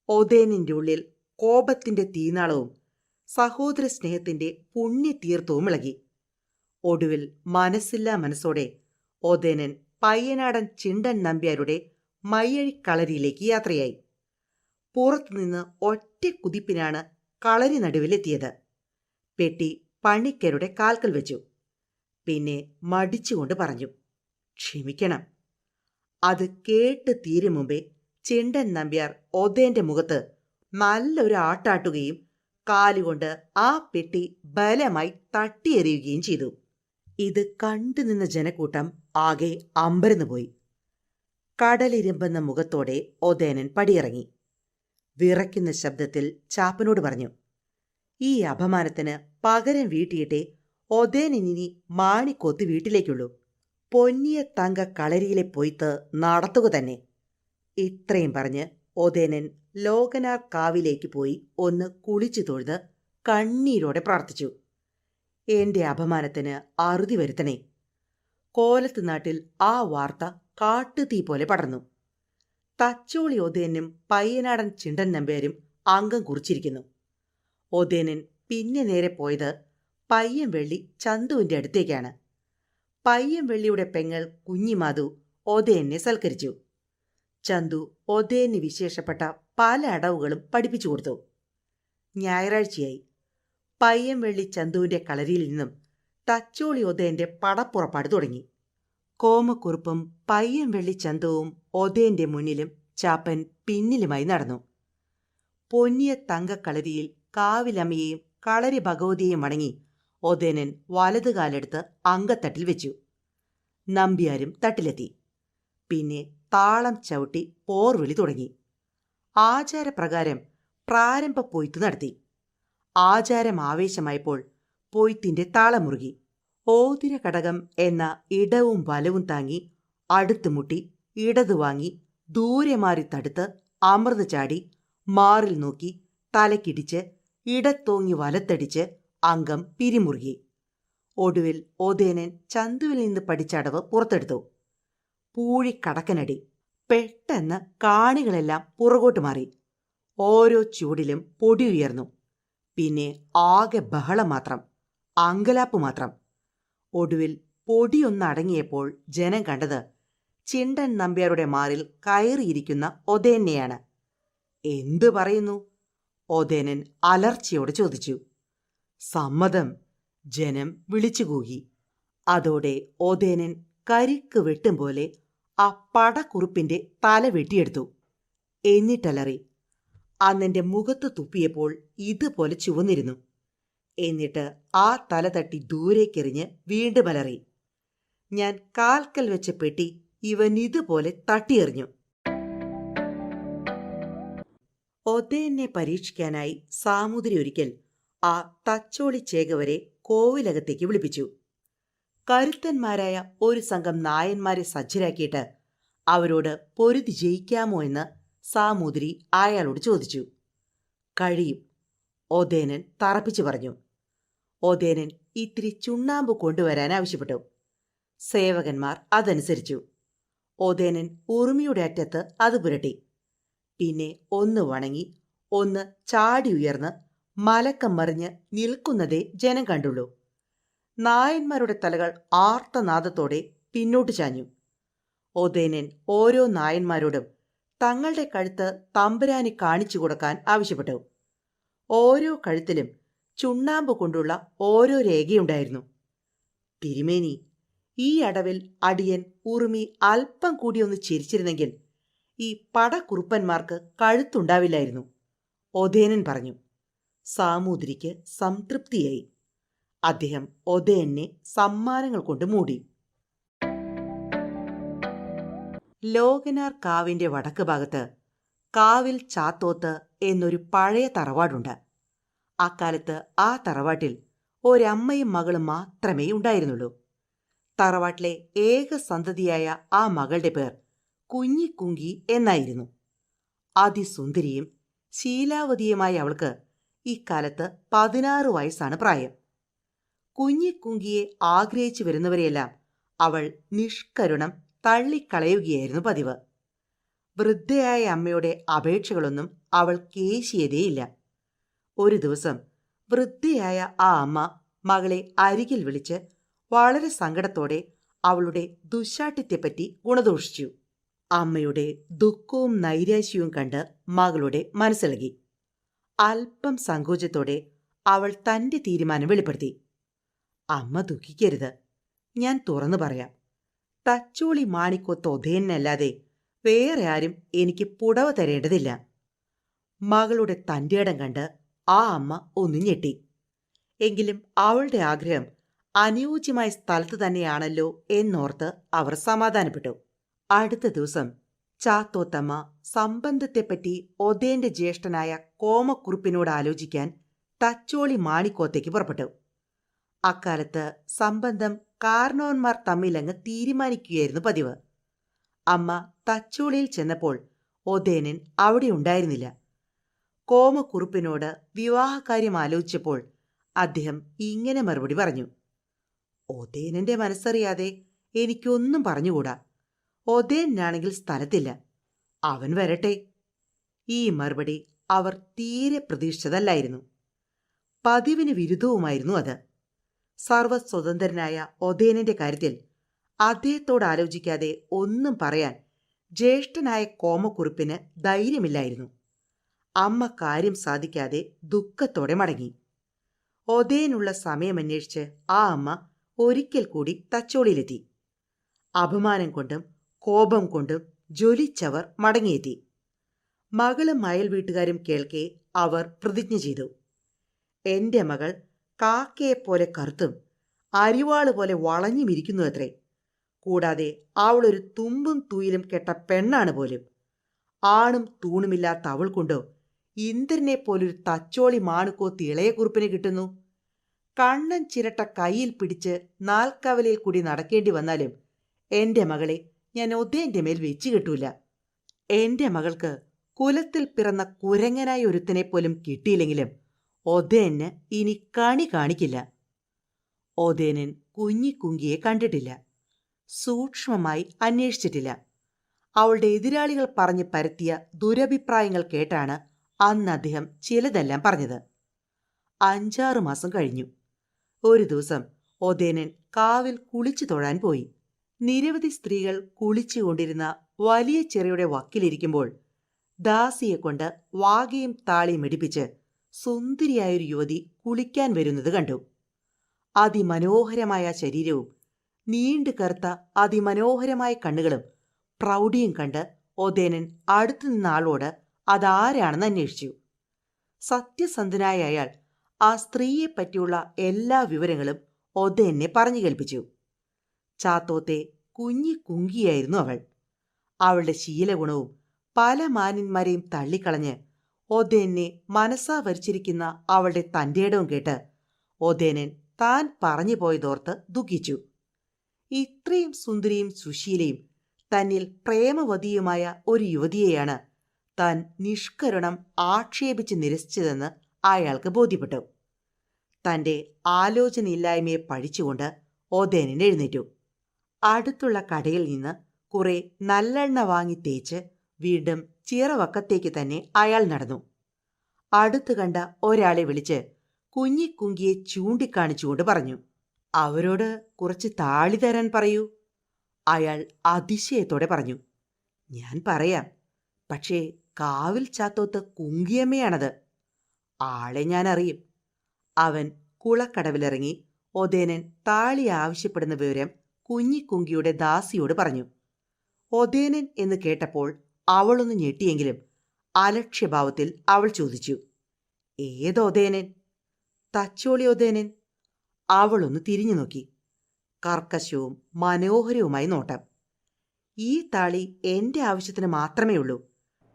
ഒതേനിന്റെ ഉള്ളിൽ കോപത്തിന്റെ തീനാളവും സഹോദര സ്നേഹത്തിന്റെ പുണ്യതീർത്ഥവും ഇളകി. ഒടുവിൽ മനസ്സില്ലാ മനസ്സോടെ ഒതേനൻ പയ്യനാടൻ ചിണ്ടൻ നമ്പ്യാരുടെ മയ്യഴിക്കളരിയിലേക്ക് യാത്രയായി. പുറത്തുനിന്ന് ഒറ്റ കുതിപ്പിനാണ് കളരി നടുവിലെത്തിയത്. പെട്ടി പണിക്കരുടെ കാൽക്കൽ വെച്ചു. പിന്നെ മടിച്ചുകൊണ്ട് പറഞ്ഞു, ക്ഷമിക്കണം. അത് കേട്ട് തീരും മുമ്പേ ചിണ്ടൻ നമ്പ്യാർ ഒതേന്റെ മുഖത്ത് നല്ലൊരു ആട്ടാട്ടുകയും കാലുകൊണ്ട് ആ പെട്ടി ബലമായി തട്ടിയെറിയുകയും ചെയ്തു. ഇത് കണ്ടുനിന്ന ജനക്കൂട്ടം ആകെ അമ്പരന്നുപോയി. കടലിരമ്പെന്ന മുഖത്തോടെ ഒതേനൻ പടിയിറങ്ങി. വിറയ്ക്കുന്ന ശബ്ദത്തിൽ ചാപ്പനോട് പറഞ്ഞു, ഈ അപമാനത്തിന് പകരം വീട്ടിയിട്ടേ ഒതേനിനി മാണിക്കോത്ത് വീട്ടിലേക്കുള്ളൂ. പൊന്നിയ തങ്ക കളരിയിലെ പൊയ്ത്ത് നടത്തുക തന്നെ. ഇത്രയും പറഞ്ഞ് ഒതേനൻ ലോകനാർ കാവിലേക്ക് പോയി ഒന്ന് കുളിച്ചു തൊഴുത് കണ്ണീരോടെ പ്രാർത്ഥിച്ചു, എന്റെ അപമാനത്തിന് അറുതി വരുത്തണേ. കോലത്ത് നാട്ടിൽ ആ വാർത്ത കാട്ടുതീ പോലെ പടർന്നു. തച്ചോളി ഒതേനും പയ്യനാടൻ ചിണ്ടൻ നമ്പ്യാരും അംഗം കുറിച്ചിരിക്കുന്നു. ഒതേനൻ പിന്നെ നേരെ പോയത് പയ്യൻവെള്ളി ചന്തുവിന്റെ അടുത്തേക്കാണ്. പയ്യൻവെള്ളിയുടെ പെങ്ങൾ കുഞ്ഞിമാധു ഒതേനെ സൽക്കരിച്ചു. ചന്തു ഒതേന് വിശേഷപ്പെട്ട പല അടവുകളും പഠിപ്പിച്ചു കൊടുത്തു. ഞായറാഴ്ചയായി. പയ്യൻവെള്ളി ചന്തുവിന്റെ കളരിയിൽ നിന്നും തച്ചോളി ഒതേന്റെ പടപ്പുറപ്പാട് തുടങ്ങി. കോമക്കുറുപ്പും പയ്യൻവെള്ളി ചന്തുവും ഒതേന്റെ മുന്നിലും ചാപ്പൻ പിന്നിലുമായി നടന്നു. പൊന്നിയ തങ്കക്കളരിയിൽ കാവിലമ്മയെയും കളരി ഭഗവതിയെയും വണങ്ങി ഒതേനൻ വലതുകാലെടുത്ത് അങ്കത്തട്ടിൽ വെച്ചു. നമ്പ്യാരും തട്ടിലെത്തി. പിന്നെ താളം ചവിട്ടി പോർവിളി തുടങ്ങി. ആചാരപ്രകാരം പ്രാരംഭ പൊയ്ത്ത് നടത്തി. ആചാരം ആവേശമായപ്പോൾ പൊയ്ത്തിന്റെ താളമുറുകി. ഓതിര കടകം എന്ന ഇടവും വലവും താങ്ങി അടുത്തുമുട്ടി ഇടതു വാങ്ങി ദൂരെ മാറി തടുത്ത് അമർന്ന് ചാടി മാറിൽ നോക്കി തലക്കിടിച്ച് ഇടത്തോങ്ങി വലത്തടിച്ച് അംഗം പിരിമുറുകി. ഒടുവിൽ ഒതേനൻ ചന്തുവിൽ നിന്ന് പഠിച്ചടവ് പുറത്തെടുത്തു. പൂഴിക്കടക്കനടി. പെട്ടെന്ന് കാണികളെല്ലാം പുറകോട്ട് മാറി. ഓരോ ചൂടിലും പൊടി ഉയർന്നു. പിന്നെ ആകെ ബഹളം മാത്രം, അങ്കലാപ്പ് മാത്രം. ഒടുവിൽ പൊടിയൊന്നടങ്ങിയപ്പോൾ ജനം കണ്ടത് ചിണ്ടൻ നമ്പ്യാരുടെ മാറിൽ കയറിയിരിക്കുന്ന ഒതേനെയാണ്. എന്തു പറയുന്നു? ഒതേനൻ അലർച്ചയോട് ചോദിച്ചു. സമ്മതം, ജനം വിളിച്ചുകൂകി. അതോടെ ഒതേനൻ കരിക്ക് വെട്ടും പോലെ ആ പടക്കുറുപ്പിന്റെ തല വെട്ടിയെടുത്തു. എന്നിട്ടലറി. അന്നെന്റെ മുഖത്ത് തുപ്പിയപ്പോൾ ഇതുപോലെ ചുവന്നിരുന്നു. എന്നിട്ട് ആ തല തട്ടി ദൂരേക്കെറിഞ്ഞ് വീണ്ടും അലറി. ഞാൻ കാൽക്കൽ വെച്ച പെട്ടി ഇവൻ ഇതുപോലെ തട്ടിയെറിഞ്ഞു. ഒതേനെ പരീക്ഷിക്കാനായി സാമൂതിരി ഒരിക്കൽ ആ തച്ചോളി ചേകവരെ കോവിലകത്തേക്ക് വിളിപ്പിച്ചു. കരുത്തന്മാരായ ഒരു സംഘം നായന്മാരെ സജ്ജരാക്കിയിട്ട് അവരോട് പൊരുതി ജയിക്കാമോ എന്ന് സാമൂതിരി അയാളോട് ചോദിച്ചു. കഴിയും, ഒതേനൻ തറപ്പിച്ചു പറഞ്ഞു. ഒതേനൻ ഇത്തിരി ചുണ്ണാമ്പ് കൊണ്ടുവരാൻ ആവശ്യപ്പെട്ടു. സേവകന്മാർ അതനുസരിച്ചു. ഒതേനൻ ഉറുമിയുടെ അറ്റത്ത് അത് പുരട്ടി. പിന്നെ ഒന്ന് വണങ്ങി ഒന്ന് ചാടി ഉയർന്ന് മലക്കം മറിഞ്ഞ് നിൽക്കുന്നതേ ജനം കണ്ടുള്ളൂ. നായന്മാരുടെ തലകൾ ആർത്തനാദത്തോടെ പിന്നോട്ട് ചാഞ്ഞു. ഒതേനൻ ഓരോ നായന്മാരോടും തങ്ങളുടെ കഴുത്ത് തമ്പുരാന് കാണിച്ചു കൊടുക്കാൻ ആവശ്യപ്പെട്ടു. ഓരോ കഴുത്തിലും ചുണ്ണാമ്പ് കൊണ്ടുള്ള ഓരോ രേഖയുണ്ടായിരുന്നു. തിരുമേനി, ഈ അടവിൽ അടിയൻ ഉറുമി അല്പം കൂടി ഒന്ന് ചിരിച്ചിരുന്നെങ്കിൽ ഈ പടക്കുറുപ്പന്മാർക്ക് കഴുത്തുണ്ടാവില്ലായിരുന്നു, ഒതേനൻ പറഞ്ഞു. സാമൂതിരിക്ക് സംതൃപ്തിയായി. അദ്ദേഹം ഒതേനെ സമ്മാനങ്ങൾ കൊണ്ട് മൂടി. ലോകനാർ കാവിന്റെ വടക്ക് ഭാഗത്ത് കാവിൽ ചാത്തോത്ത് എന്നൊരു പഴയ തറവാടുണ്ട്. അക്കാലത്ത് ആ തറവാട്ടിൽ ഒരമ്മയും മകളും മാത്രമേ ഉണ്ടായിരുന്നുള്ളൂ. തറവാട്ടിലെ ഏക സന്തതിയായ ആ മകളുടെ പേർ കുഞ്ഞിക്കുങ്കി എന്നായിരുന്നു. അതിസുന്ദരിയും ശീലാവതിയുമായ അവൾക്ക് ഇക്കാലത്ത് 16 വയസ്സാണ് പ്രായം. കുഞ്ഞിക്കുങ്കിയെ ആഗ്രഹിച്ചു വരുന്നവരെയെല്ലാം അവൾ നിഷ്കരുണം തള്ളിക്കളയുകയായിരുന്നു പതിവ്. വൃദ്ധയായ അമ്മയുടെ അപേക്ഷകളൊന്നും അവൾ കേശിയതേയില്ല. ഒരു ദിവസം വൃദ്ധയായ ആ അമ്മ മകളെ അരികിൽ വിളിച്ച് വളരെ സങ്കടത്തോടെ അവളുടെ ദുശ്ശാഠ്യത്തെപ്പറ്റി ഗുണദോഷിച്ചു. അമ്മയുടെ ദുഃഖവും നൈരാശ്യവും കണ്ട് മകളുടെ മനസ്സിളകി. അല്പം സങ്കോചത്തോടെ അവൾ തന്റെ തീരുമാനം വെളിപ്പെടുത്തി. അമ്മ ദുഃഖിക്കരുത്, ഞാൻ തുറന്നു പറയാം. തച്ചോളി മാണിക്കോത്ത് ഒതേനല്ലാതെ വേറെ ആരും എനിക്ക് പുടവ തരേണ്ടതില്ല. മകളുടെ തന്റേടം കണ്ട് ആ അമ്മ ഒന്നു ഞെട്ടി. എങ്കിലും അവളുടെ ആഗ്രഹം അനുയോജ്യമായ സ്ഥലത്ത് തന്നെയാണല്ലോ എന്നോർത്ത് അവർ സമാധാനപ്പെട്ടു. അടുത്ത ദിവസം ചാത്തോത്തമ്മ സംബന്ധത്തെപ്പറ്റി ഒതേന്റെ ജ്യേഷ്ഠനായ കോമക്കുറുപ്പിനോട് ആലോചിക്കാൻ തച്ചോളി മാണിക്കോത്തേക്ക് പുറപ്പെട്ടു. അക്കാലത്ത് സംബന്ധം കാരണവന്മാർ തമ്മിലങ്ങ് തീരുമാനിക്കുകയായിരുന്നു പതിവ്. അമ്മ തച്ചോളിയിൽ ചെന്നപ്പോൾ ഒതേനൻ അവിടെ ഉണ്ടായിരുന്നില്ല. കോമക്കുറുപ്പിനോട് വിവാഹകാര്യം ആലോചിച്ചപ്പോൾ അദ്ദേഹം ഇങ്ങനെ മറുപടി പറഞ്ഞു: ഒതേനന്റെ മനസ്സറിയാതെ എനിക്കൊന്നും പറഞ്ഞുകൂടാ. ഒതേനാണെങ്കിൽ സ്ഥലത്തില്ല, അവൻ വരട്ടെ. ഈ മറുപടി അവർ തീരെ പ്രതീക്ഷിച്ചതല്ലായിരുന്നു. പതിവിന് വിരുദ്ധവുമായിരുന്നു അത്. സർവസ്വതന്ത്രനായ ഒതേനന്റെ കാര്യത്തിൽ അദ്ദേഹത്തോട് ആലോചിക്കാതെ ഒന്നും പറയാൻ ജ്യേഷ്ഠനായ കോമക്കുറുപ്പിന് ധൈര്യമില്ലായിരുന്നു. അമ്മ കാര്യം സാധിക്കാതെ ദുഃഖത്തോടെ മടങ്ങി. ഒതേനുള്ള സമയമന്വേഷിച്ച് ആ അമ്മ ഒരിക്കൽ കൂടി തച്ചോളിയിലെത്തി. അപമാനം കൊണ്ടും കോപം കൊണ്ടും ജ്വലിച്ചവർ മടങ്ങിയെത്തി. മകളും അയൽ വീട്ടുകാരും കേൾക്കെ അവർ പ്രതിജ്ഞ ചെയ്തു: എന്റെ മകൾ കാക്കയെപ്പോലെ കറുത്തും അരിവാള് പോലെ വളഞ്ഞുമിരിക്കുന്നു അത്രേ. കൂടാതെ അവളൊരു തുമ്പും തൂയിലും കെട്ട പെണ്ണാണ് പോലും. ആണും തൂണുമില്ലാത്ത അവൾ കൊണ്ടോ ഇന്ദ്രനെ പോലൊരു തച്ചോളി മാണിക്കോത്ത് ഇളയക്കുറുപ്പിന് കിട്ടുന്നു. കണ്ണൻ ചിരട്ട കയ്യിൽ പിടിച്ച് നാൽക്കവലയിൽ കൂടി നടക്കേണ്ടി വന്നാലും എന്റെ മകളെ ഞാൻ ഒതേന്റെ മേൽ വെച്ചു കെട്ടൂല. എന്റെ മകൾക്ക് കുലത്തിൽ പിറന്ന കുരങ്ങനായ ഒരുത്തനെ പോലും കിട്ടിയില്ലെങ്കിലും ഒതേന് ഇനി കണി കാണിക്കില്ല. ഒതേനൻ കുഞ്ഞിക്കുങ്കിയെ കണ്ടിട്ടില്ല, സൂക്ഷ്മമായി അന്വേഷിച്ചിട്ടില്ല. അവളുടെ എതിരാളികൾ പറഞ്ഞ് പരത്തിയ ദുരഭിപ്രായങ്ങൾ കേട്ടാണ് അന്ന് അദ്ദേഹം ചിലതെല്ലാം പറഞ്ഞത്. 5-6 മാസം കഴിഞ്ഞു. ഒരു ദിവസം ഒതേനൻ കാവിൽ കുളിച്ചു തൊഴാൻ പോയി. നിരവധി സ്ത്രീകൾ കുളിച്ചുകൊണ്ടിരുന്ന വലിയ ചെറിയുടെ വക്കിലിരിക്കുമ്പോൾ ദാസിയെക്കൊണ്ട് വാകയും താളിയും എടുപ്പിച്ച് സുന്ദരിയായൊരു യുവതി കുളിക്കാൻ വരുന്നത് കണ്ടു. അതിമനോഹരമായ ശരീരവും നീണ്ടു കറുത്ത അതിമനോഹരമായ കണ്ണുകളും പ്രൗഢിയും കണ്ട് ഒതേനൻ അടുത്തു നിന്ന ആളോട് അതാരാണെന്ന് അന്വേഷിച്ചു. സത്യസന്ധനായ അയാൾ ആ സ്ത്രീയെപ്പറ്റിയുള്ള എല്ലാ വിവരങ്ങളും ഒതേനെ പറഞ്ഞു കേൾപ്പിച്ചു. ചാത്തോത്തെ കുഞ്ഞിക്കുങ്കിയായിരുന്നു അവൾ. അവളുടെ ശീലഗുണവും പല മാന്യന്മാരെയും തള്ളിക്കളഞ്ഞ് ഒതേനെ മനസ്സാ വരിച്ചിരിക്കുന്ന അവളുടെ തന്റേടവും കേട്ട് ഒതേനൻ താൻ പറഞ്ഞു പോയതോർത്ത് ദുഃഖിച്ചു. ഇത്രയും സുന്ദരിയും സുശീലയും തന്നിൽ പ്രേമവതിയുമായ ഒരു യുവതിയെയാണ് താൻ നിഷ്കരുണം ആക്ഷേപിച്ച് നിരസിച്ചതെന്ന് അയാൾക്ക് ബോധ്യപ്പെട്ടു. തന്റെ ആലോചനയില്ലായ്മയെ പഴിച്ചുകൊണ്ട് ഒതേനൻ എഴുന്നേറ്റു. അടുത്തുള്ള കടയിൽ നിന്ന് കുറെ നല്ലെണ്ണ വാങ്ങി തേച്ച് വീണ്ടും ചിറവക്കത്തേക്ക് തന്നെ അയാൾ നടന്നു. അടുത്തു കണ്ട ഒരാളെ വിളിച്ച് കുഞ്ഞിക്കുങ്കിയെ ചൂണ്ടിക്കാണിച്ചുകൊണ്ട് പറഞ്ഞു: അവരോട് കുറച്ച് താളി തരാൻ പറയൂ. അയാൾ അതിശയത്തോടെ പറഞ്ഞു: ഞാൻ പറയാം, പക്ഷേ കാവിൽ ചാത്തോത്ത് കുങ്കിയമ്മയാണത്. ആളെ ഞാൻ അറിയും. അവൻ കുളക്കടവിലിറങ്ങി ഒതേനൻ താളി ആവശ്യപ്പെടുന്ന വിവരം കുഞ്ഞിക്കുങ്കിയുടെ ദാസിയോട് പറഞ്ഞു. ഒതേനൻ എന്ന് കേട്ടപ്പോൾ അവളൊന്ന് ഞെട്ടിയെങ്കിലും അലക്ഷ്യഭാവത്തിൽ അവൾ ചോദിച്ചു: ഏതൊതേനൻ? തച്ചോളി ഒതേനൻ. അവളൊന്ന് തിരിഞ്ഞു നോക്കി. കർക്കശവും മനോഹരവുമായി നോട്ടം. ഈ താളി എന്റെ ആവശ്യത്തിന് മാത്രമേ ഉള്ളൂ.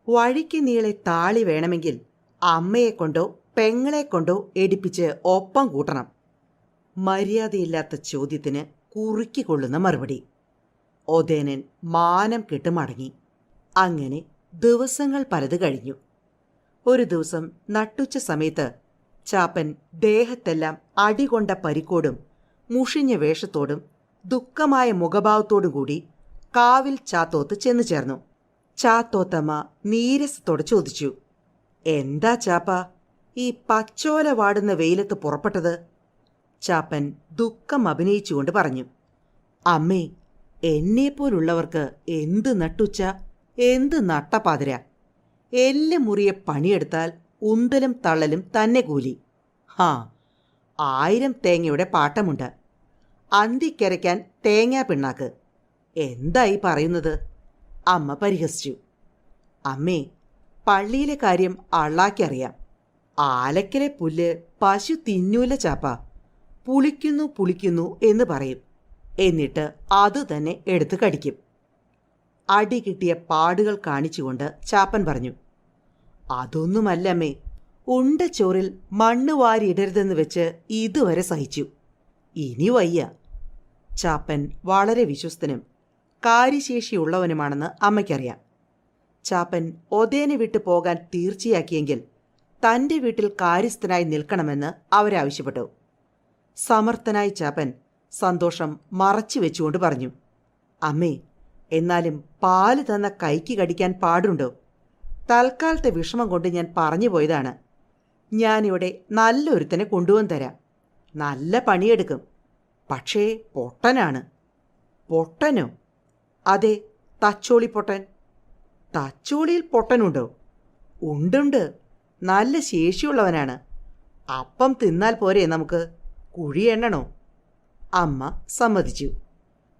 വഴിക്ക് നീളെ താളി വേണമെങ്കിൽ അമ്മയെക്കൊണ്ടോ പെങ്ങളെ കൊണ്ടോ എടുപ്പിച്ച് ഒപ്പം കൂട്ടണം. മര്യാദയില്ലാത്ത ചോദ്യത്തിന് കുറുക്കിക്കൊള്ളുന്ന മറുപടി. ഒതേനൻ മാനം കെട്ട് മടങ്ങി. അങ്ങനെ ദിവസങ്ങൾ പലത് കഴിഞ്ഞു. ഒരു ദിവസം നട്ടുച്ച സമയത്ത് ചാപ്പൻ ദേഹത്തെല്ലാം അടികൊണ്ട പരിക്കോടും മുഷിഞ്ഞ വേഷത്തോടും ദുഃഖമായ മുഖഭാവത്തോടും കൂടി കാവിൽ ചാത്തോത്ത് ചെന്നു ചേർന്നു. ചാത്തോത്തമ്മ നീരസത്തോടെ ചോദിച്ചു, എന്താ ചാപ്പ ഈ പച്ചോല വാടുന്ന വെയിലത്ത് പുറപ്പെട്ടത്? ചാപ്പൻ ദുഃഖം അഭിനയിച്ചുകൊണ്ട് പറഞ്ഞു, അമ്മേ, എന്നെപ്പോലുള്ളവർക്ക് എന്ത് നട്ടുച്ച, എന്ത് നട്ടപ്പാതിര. എല്ല് മുറിയെ പണിയെടുത്താൽ ഉന്തലും തള്ളലും തന്നെ കൂലി. 1000 തേങ്ങയുടെ പാട്ടമുണ്ട്. അന്തിക്കരയ്ക്കാൻ തേങ്ങാ പിണ്ണാക്ക്. എന്തായി പറയുന്നത്? അമ്മ പരിഹസിച്ചു. അമ്മേ, പള്ളിയിലെ കാര്യം അള്ളാക്കറിയാം. ആലക്കലെ പുല്ല് പശു തിന്നൂല ചാപ്പ. പുളിക്കുന്നു പുളിക്കുന്നു എന്ന് പറയും. എന്നിട്ട് അത് തന്നെ എടുത്ത് കടിക്കും. അടി കിട്ടിയ പാടുകൾ കാണിച്ചുകൊണ്ട് ചാപ്പൻ പറഞ്ഞു, അതൊന്നുമല്ലമ്മേ, ഉണ്ട ചോറിൽ മണ്ണ് വാരിയിടരുതെന്ന് വെച്ച് ഇതുവരെ സഹിച്ചു. ഇനി വയ്യ. ചാപ്പൻ വളരെ വിശ്വസ്തനും കാര്യശേഷിയുള്ളവനുമാണെന്ന് അമ്മയ്ക്കറിയാം. ചാപ്പൻ ഒതേനെ വിട്ടു പോകാൻ തീർച്ചയാക്കിയെങ്കിൽ തൻ്റെ വീട്ടിൽ കാര്യസ്ഥനായി നിൽക്കണമെന്ന് അവരാവശ്യപ്പെട്ടു. സമർത്ഥനായി ചാപ്പൻ സന്തോഷം മറച്ചു വെച്ചുകൊണ്ട് പറഞ്ഞു, അമ്മേ, എന്നാലും പാല് തന്ന കൈക്ക് കടിക്കാൻ പാടുണ്ടോ? തൽക്കാലത്തെ വിഷമം കൊണ്ട് ഞാൻ പറഞ്ഞു പോയതാണ്. ഞാനിവിടെ നല്ലൊരുത്തനെ കൊണ്ടുവന്ന് തരാം. നല്ല പണിയെടുക്കും. പക്ഷേ പൊട്ടനാണ്. പൊട്ടനോ? അതെ, തച്ചോളി പൊട്ടൻ. തച്ചോളിയിൽ പൊട്ടനുണ്ടോ? ഉണ്ടുണ്ട്. നല്ല ശേഷിയുള്ളവനാണ്. അപ്പം തിന്നാൽ പോരെ നമുക്ക്? കുഴി എണ്ണണോ? അമ്മ സമ്മതിച്ചു.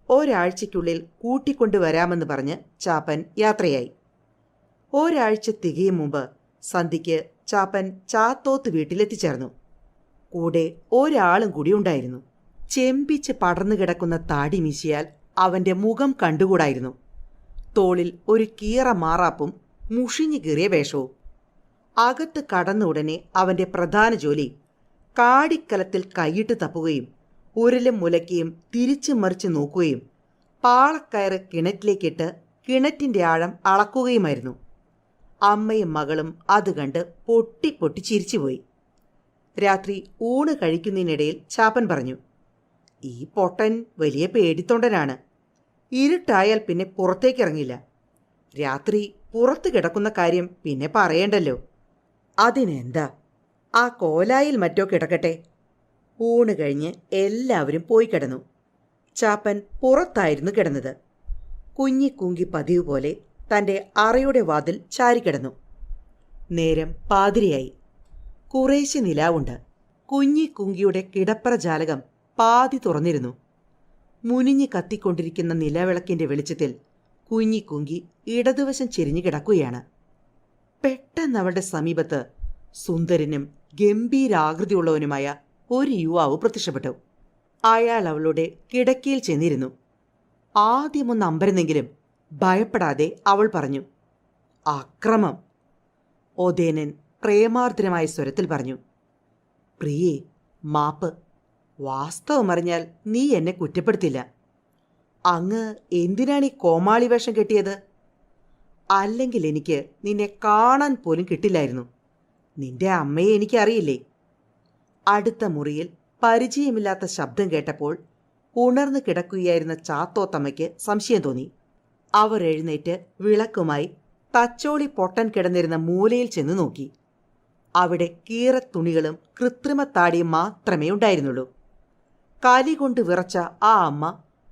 ഒരാഴ്ചയ്ക്കുള്ളിൽ കൂട്ടിക്കൊണ്ടുവരാമെന്ന് പറഞ്ഞ് ചാപ്പൻ യാത്രയായി. ഒരാഴ്ച തികയും മുമ്പ് സന്ധ്യയ്ക്ക് ചാപ്പൻ ചാത്തോത്ത് വീട്ടിലെത്തിച്ചേർന്നു. കൂടെ ഒരാളും കൂടി ഉണ്ടായിരുന്നു. ചെമ്പിച്ച് പടർന്നു കിടക്കുന്ന താടി മീശിയാൽ അവൻ്റെ മുഖം കണ്ടുകൂടായിരുന്നു. തോളിൽ ഒരു കീറ മാറാപ്പും മുഷിഞ്ഞു കീറിയ വേഷവും. അകത്ത് കടന്ന ഉടനെ അവൻ്റെ പ്രധാന ജോലി കാടിക്കലത്തിൽ കൈയിട്ട് തപ്പുകയും ഉരലും മുലയ്ക്കുകയും തിരിച്ചു മറിച്ച് നോക്കുകയും പാളക്കയറ് കിണറ്റിലേക്കിട്ട് കിണറ്റിൻ്റെ ആഴം അളക്കുകയുമായിരുന്നു. അമ്മയും മകളും അത് കണ്ട് പൊട്ടി പൊട്ടി ചിരിച്ചുപോയി. രാത്രി ഊണ് കഴിക്കുന്നതിനിടയിൽ ചാപ്പൻ പറഞ്ഞു, ഈ പൊട്ടൻ വലിയ പേടിത്തൊണ്ടനാണ്. ഇരുട്ടായാൽ പിന്നെ പുറത്തേക്കിറങ്ങില്ല. രാത്രി പുറത്ത് കിടക്കുന്ന കാര്യം പിന്നെ പറയണ്ടല്ലോ. അതിനെന്താ, ആ കോലായിൽ മറ്റോ കിടക്കട്ടെ. ഊണ് കഴിഞ്ഞ് എല്ലാവരും പോയി കിടന്നു. ചാപ്പൻ പുറത്തായിരുന്നു കിടന്നത്. കുഞ്ഞിക്കുങ്കി പതിവ് പോലെ തൻ്റെ അറയുടെ വാതിൽ ചാരിക്കിടന്നു. നേരം പാതിരയായി. കുറേശ്ശെ നിലാവുണ്ട്. കുഞ്ഞിക്കുങ്കിയുടെ കിടപ്പറ ജാലകം പാതി തുറന്നിരുന്നു. മുനിഞ്ഞ് കത്തിക്കൊണ്ടിരിക്കുന്ന നിലവിളക്കിൻ്റെ വെളിച്ചത്തിൽ കുഞ്ഞിക്കുങ്കി ഇടതുവശം ചെരിഞ്ഞു കിടക്കുകയാണ്. പെട്ടെന്നവളുടെ സമീപത്ത് സുന്ദരനും ഗംഭീരാകൃതിയുള്ളവനുമായ ഒരു യുവാവ് പ്രത്യക്ഷപ്പെട്ടു. അയാൾ അവളുടെ കിടക്കയിൽ ചെന്നിരുന്നു. ആദ്യമൊന്ന് അമ്പരന്നെങ്കിലും ഭയപ്പെടാതെ അവൾ പറഞ്ഞു, അക്രമം. ഒതേനൻ പ്രേമാർദ്രമായ സ്വരത്തിൽ പറഞ്ഞു, പ്രിയേ, മാപ്പ്. വാസ്തവമറിഞ്ഞാൽ നീ എന്നെ കുറ്റപ്പെടുത്തില്ല. അങ്ങ് എന്തിനാണ് ഈ കോമാളി വേഷം കെട്ടിയത്? അല്ലെങ്കിൽ എനിക്ക് നിന്നെ കാണാൻ പോലും കിട്ടില്ലായിരുന്നു. നിന്റെ അമ്മയെ എനിക്കറിയില്ലേ? അടുത്ത മുറിയിൽ പരിചയമില്ലാത്ത ശബ്ദം കേട്ടപ്പോൾ ഉണർന്നു കിടക്കുകയായിരുന്ന ചാത്തോത്തമ്മയ്ക്ക് സംശയം തോന്നി. അവർ എഴുന്നേറ്റ് വിളക്കുമായി തച്ചോളി പൊട്ടൻ കിടന്നിരുന്ന മൂലയിൽ ചെന്ന് നോക്കി. അവിടെ കീറത്തുണികളും കൃത്രിമത്താടിയും മാത്രമേ ഉണ്ടായിരുന്നുള്ളൂ. കലി കൊണ്ട് വിറച്ച ആ അമ്മ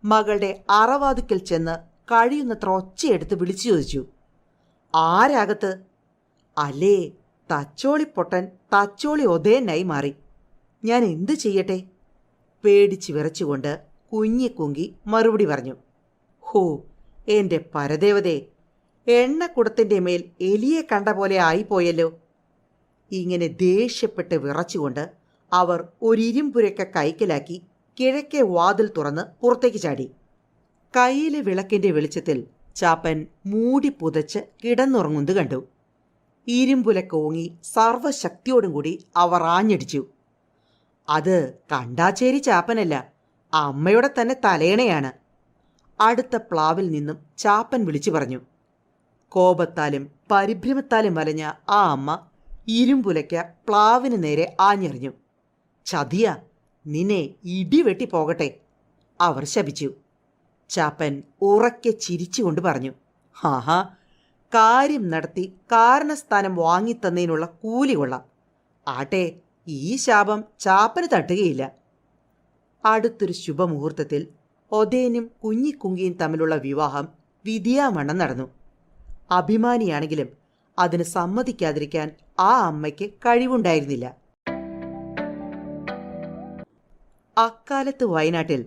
മകളുടെ അറവാതുക്കൽ ചെന്ന് കഴിയുന്നത്ര ഒച്ചയെടുത്ത് വിളിച്ചു ചോദിച്ചു, ആരാകത്ത്? അല്ലേ, തച്ചോളി പൊട്ടൻ തച്ചോളി ഒതേനായി മാറി. ഞാൻ എന്തു ചെയ്യട്ടെ? പേടിച്ച് വിറച്ചുകൊണ്ട് കുഞ്ഞിക്കുങ്കി മറുപടി പറഞ്ഞു, ഹോ, എൻ്റെ പരദേവതേ, എണ്ണക്കുടത്തിൻ്റെ മേൽ എലിയെ കണ്ട പോലെ ആയിപ്പോയല്ലോ. ഇങ്ങനെ ദേഷ്യപ്പെട്ട് വിറച്ചുകൊണ്ട് അവർ ഒരിരുമ്പുരക്ക കൈക്കലാക്കി കിഴക്കേ വാതിൽ തുറന്ന് പുറത്തേക്ക് ചാടി. കയ്യിലെ വിളക്കിൻ്റെ വെളിച്ചത്തിൽ ചാപ്പൻ മൂടി പുതച്ച് കിടന്നുറങ്ങുന്നത് കണ്ടു. ഇരുമ്പുലക്കോങ്ങി സർവശക്തിയോടും കൂടി അവർ ആഞ്ഞടിച്ചു. അത് കണ്ടാച്ചേരി ചാപ്പനല്ല, അമ്മയുടെ തന്നെ തലയണയാണ്. അടുത്ത പ്ലാവിൽ നിന്നും ചാപ്പൻ വിളിച്ചു പറഞ്ഞു. കോപത്താലും പരിഭ്രമത്താലും വലഞ്ഞ ആ അമ്മ ഇരുമ്പുലയ്ക്ക പ്ലാവിന് നേരെ ആഞ്ഞെറിഞ്ഞു. ചതിയ, നിന്നെ ഇടിവെട്ടി പോകട്ടെ, അവർ ശപിച്ചു. ചാപ്പൻ ഉറക്കെ ചിരിച്ചുകൊണ്ട് പറഞ്ഞു, ഹാഹാ, കാര്യം നടത്തി കാരണസ്ഥാനം വാങ്ങിത്തന്നതിനുള്ള കൂലി കൊള്ളാം. ആട്ടെ, ഈ ശാപം ചാപ്പന് തട്ടുകയില്ല. അടുത്തൊരു ശുഭമുഹൂർത്തത്തിൽ ഒതേനും കുഞ്ഞിക്കുങ്കിയും തമ്മിലുള്ള വിവാഹം വിധിയാവണ്ണം നടന്നു. അഭിമാനിയാണെങ്കിലും അതിന് സമ്മതിക്കാതിരിക്കാൻ ആ അമ്മയ്ക്ക് കഴിവുണ്ടായിരുന്നില്ല. അക്കാലത്ത് വയനാട്ടിൽ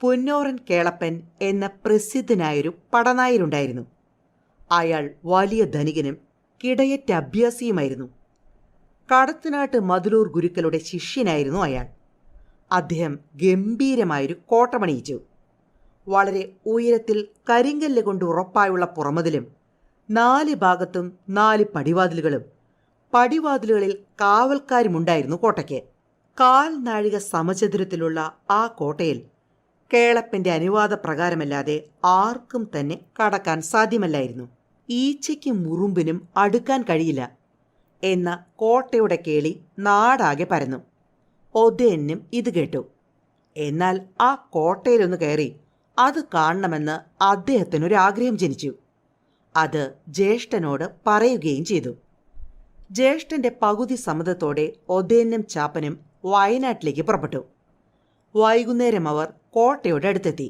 പൊന്നോറൻ കേളപ്പൻ എന്ന പ്രസിദ്ധനായൊരു പടനായരുണ്ടായിരുന്നു. അയാൾ വലിയ ധനികനും കിടയറ്റ അഭ്യാസിയുമായിരുന്നു. കടത്തനാട്ട് മധുലൂർ ഗുരുക്കളുടെ ശിഷ്യനായിരുന്നു അയാൾ. അദ്ദേഹം ഗംഭീരമായൊരു കോട്ടമണിയിച്ചു. വളരെ ഉയരത്തിൽ കരിങ്കല്ല് കൊണ്ട് ഉറപ്പായുള്ള പുറമതിലും 4 ഭാഗത്തും 4 പടിവാതിലുകളും, പടിവാതിലുകളിൽ കാവൽക്കാരുമുണ്ടായിരുന്നു കോട്ടയ്ക്ക്. 1/4 നാഴിക സമചതുരത്തിലുള്ള ആ കോട്ടയിൽ കേളപ്പൻ്റെ അനുവാദപ്രകാരമല്ലാതെ ആർക്കും തന്നെ കടക്കാൻ സാധ്യമല്ലായിരുന്നു. ഈച്ചയ്ക്കും മുറുമ്പിനും അടുക്കാൻ കഴിയില്ല എന്ന കോട്ടയുടെ കേളി നാടാകെ പരന്നു. ഒതേനും ഇത് കേട്ടു. എന്നാൽ ആ കോട്ടയിലൊന്ന് കയറി അത് കാണണമെന്ന് അദ്ദേഹത്തിനൊരാഗ്രഹം ജനിച്ചു. അത് ജ്യേഷ്ഠനോട് പറയുകയും ചെയ്തു. ജ്യേഷ്ഠൻ്റെ പകുതി സമ്മതത്തോടെ ഒതേനും ചാപ്പനും വയനാട്ടിലേക്ക് പുറപ്പെട്ടു. വൈകുന്നേരം അവർ കോട്ടയുടെ അടുത്തെത്തി.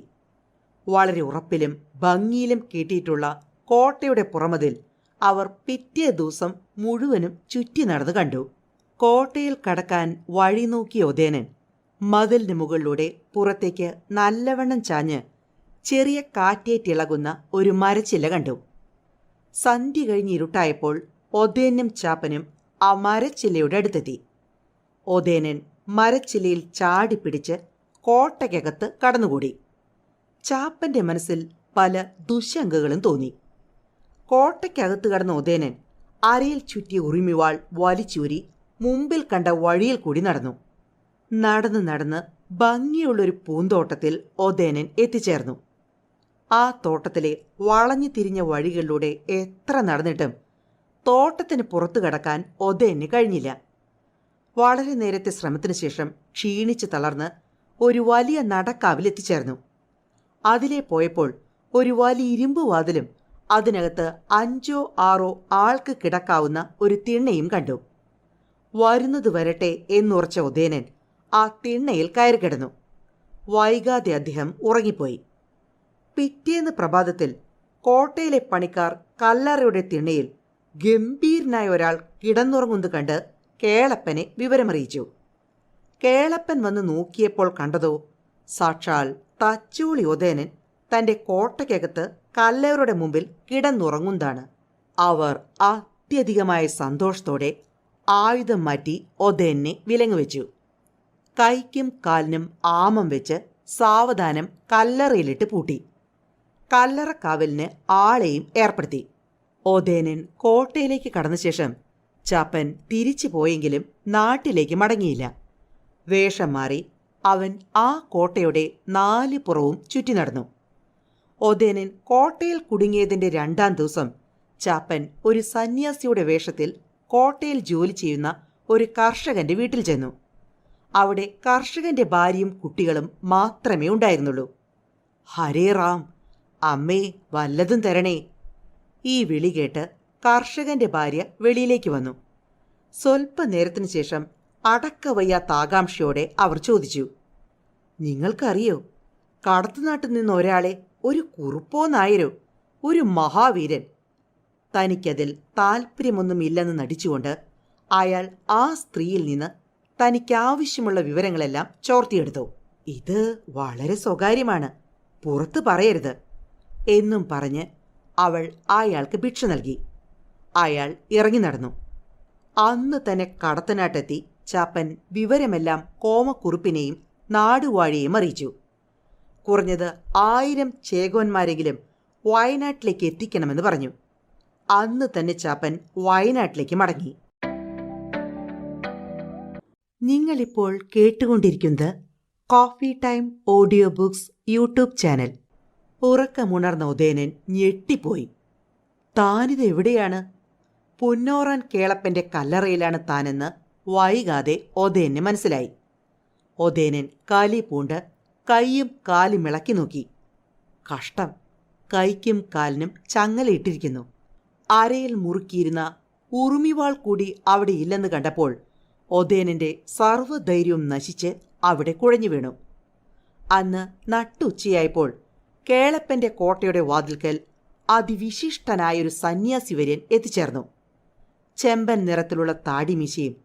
വളരെ ഉറപ്പിലും ഭംഗിയിലും കെട്ടിയിട്ടുള്ള കോട്ടയുടെ പുറമതിൽ അവർ പിറ്റേ ദിവസം മുഴുവനും ചുറ്റി നടന്നു കണ്ടു. കോട്ടയിൽ കടക്കാൻ വഴി നോക്കിയ ഒതേനൻ മതിലിന് മുകളിലൂടെ പുറത്തേക്ക് നല്ലവണ്ണം ചാഞ്ഞ് ചെറിയ കാറ്റേറ്റിളകുന്ന ഒരു മരച്ചില്ല കണ്ടു. സന്ധ്യ കഴിഞ്ഞ് ഇരുട്ടായപ്പോൾ ഒതേനും ചാപ്പനും ആ മരച്ചില്ലയുടെ അടുത്തെത്തി. ഒതേനൻ മരച്ചില്ലയിൽ ചാടിപ്പിടിച്ച് കോട്ടയ്ക്കകത്ത് കടന്നുകൂടി. ചാപ്പൻ്റെ മനസ്സിൽ പല ദുശങ്കകളും തോന്നി. കോട്ടയ്ക്കകത്ത് കടന്ന ഒതേനൻ അരയിൽ ചുറ്റിയ ഉറിമിവാൾ വലിച്ചൂരി മുമ്പിൽ കണ്ട വഴിയിൽ കൂടി നടന്നു. നടന്ന് നടന്ന് ഭംഗിയുള്ളൊരു പൂന്തോട്ടത്തിൽ ഒതേനൻ എത്തിച്ചേർന്നു. ആ തോട്ടത്തിലെ വളഞ്ഞു തിരിഞ്ഞ വഴികളിലൂടെ എത്ര നടന്നിട്ടും തോട്ടത്തിന് പുറത്തു കടക്കാൻ ഒതേന് കഴിഞ്ഞില്ല. വളരെ നേരത്തെ ശ്രമത്തിനു ശേഷം ക്ഷീണിച്ച് തളർന്ന് ഒരു വലിയ നടക്കാവിൽ എത്തിച്ചേർന്നു. അതിലെ പോയപ്പോൾ ഒരു വലിയ ഇരുമ്പ് വാതിലും അതിനകത്ത് 5 or 6 ആൾക്ക് കിടക്കാവുന്ന ഒരു തിണ്ണയും കണ്ടു. വരുന്നത് വരട്ടെ എന്നുറച്ച ഒതേനൻ ആ തിണ്ണയിൽ കയറി കിടന്നു. വൈകാതെ അദ്ദേഹം ഉറങ്ങിപ്പോയി. പിറ്റേന്ന് പ്രഭാതത്തിൽ കോട്ടയിലെ പണിക്കാർ കല്ലറയുടെ തിണ്ണയിൽ ഗംഭീരനായ ഒരാൾ കിടന്നുറങ്ങുന്നത് കണ്ട് കേളപ്പനെ വിവരമറിയിച്ചു. കേളപ്പൻ വന്ന് നോക്കിയപ്പോൾ കണ്ടതോ സാക്ഷാൽ തച്ചോളി ഒതേനൻ തൻ്റെ കോട്ടയ്ക്കകത്ത് കല്ലറയുടെ മുമ്പിൽ കിടന്നുറങ്ങുന്നതാണ്. അവർ അത്യധികമായ സന്തോഷത്തോടെ ആയുധം മാറ്റി ഒതേനെ വിലങ്ങുവെച്ചു. കൈക്കും കാലിനും ആമം വെച്ച് സാവധാനം കല്ലറയിലിട്ട് പൂട്ടി. കല്ലറക്കാവലിന് ആളെയും ഏർപ്പെടുത്തി. ഒതേനൻ കോട്ടയിലേക്ക് കടന്ന ശേഷം ചാപ്പൻ തിരിച്ചു പോയെങ്കിലും നാട്ടിലേക്ക് മടങ്ങിയില്ല. വേഷം മാറി അവൻ ആ കോട്ടയുടെ 4 പുറവും ചുറ്റി നടന്നു. ഒതേനൻ കോട്ടയിൽ കുടുങ്ങിയതിൻ്റെ 2-ാം ദിവസം ചാപ്പൻ ഒരു സന്യാസിയുടെ വേഷത്തിൽ കോട്ടയിൽ ജോലി ചെയ്യുന്ന ഒരു കർഷകന്റെ വീട്ടിൽ ചെന്നു. അവിടെ കർഷകന്റെ ഭാര്യയും കുട്ടികളും മാത്രമേ ഉണ്ടായിരുന്നുള്ളൂ. ഹരേ റാം, അമ്മേ വല്ലതും തരണേ. ഈ വിളി കേട്ട് കർഷകന്റെ ഭാര്യ വെളിയിലേക്ക് വന്നു. സ്വൽപ്പനേരത്തിനു ശേഷം അടക്കവയ്യാത്ത ആകാംക്ഷയോടെ അവർ ചോദിച്ചു, നിങ്ങൾക്കറിയോ, കടത്തുനാട്ടിൽ നിന്ന് ഒരാളെ, ഒരു കുറുപ്പോ നായരോ, ഒരു മഹാവീരൻ. തനിക്കതിൽ താല്പര്യമൊന്നുമില്ലെന്ന് നടിച്ചുകൊണ്ട് അയാൾ ആ സ്ത്രീയിൽ നിന്ന് തനിക്കാവശ്യമുള്ള വിവരങ്ങളെല്ലാം ചോർത്തിയെടുത്തു. ഇത് വളരെ സ്വകാര്യമാണ്, പുറത്ത് പറയരുത് എന്നും പറഞ്ഞ് അവൾ അയാൾക്ക് ഭിക്ഷ നൽകി. അയാൾ ഇറങ്ങി നടന്നു. അന്ന് തന്നെ കടത്തനാട്ടെത്തി ചാപ്പൻ വിവരമെല്ലാം കോമക്കുറുപ്പിനെയും നാടുവാഴിയെയും അറിയിച്ചു. കുറഞ്ഞത് 1000 ചേകോന്മാരെങ്കിലും വയനാട്ടിലേക്ക് എത്തിക്കണമെന്ന് പറഞ്ഞു. അന്ന് തന്നെ ചാപ്പൻ വയനാട്ടിലേക്ക് മടങ്ങി. നിങ്ങളിപ്പോൾ കേട്ടുകൊണ്ടിരിക്കുന്നത് coffee time audio books YouTube channel. ഉറക്കമുണർന്ന ഉദയനൻ ഞെട്ടിപ്പോയി. താനിത് എവിടെയാണ്? പുന്നോറാൻ കേളപ്പന്റെ കല്ലറയിലാണ് താനെന്ന് വൈകാതെ ഉദയന് മനസ്സിലായി. ഉദയനൻ കലി പൂണ്ട് കൈയും കാലും ഇളക്കി നോക്കി. കഷ്ടം, കൈക്കും കാലിനും ചങ്ങലയിട്ടിരിക്കുന്നു. അരയിൽ മുറുക്കിയിരുന്ന ഉറുമിവാൾ കൂടി അവിടെ ഇല്ലെന്ന് കണ്ടപ്പോൾ ഉദയനന്റെ സർവ്വധൈര്യവും നശിച്ച് അവിടെ കുഴഞ്ഞു വീണു. അന്ന് നട്ടുച്ചയായപ്പോൾ കേളപ്പന്റെ കോട്ടയുടെ വാതിൽക്കൽ അതിവിശിഷ്ടനായൊരു സന്യാസി വര്യൻ എത്തിച്ചേർന്നു. ചെമ്പൻ നിറത്തിലുള്ള താടിമീശയും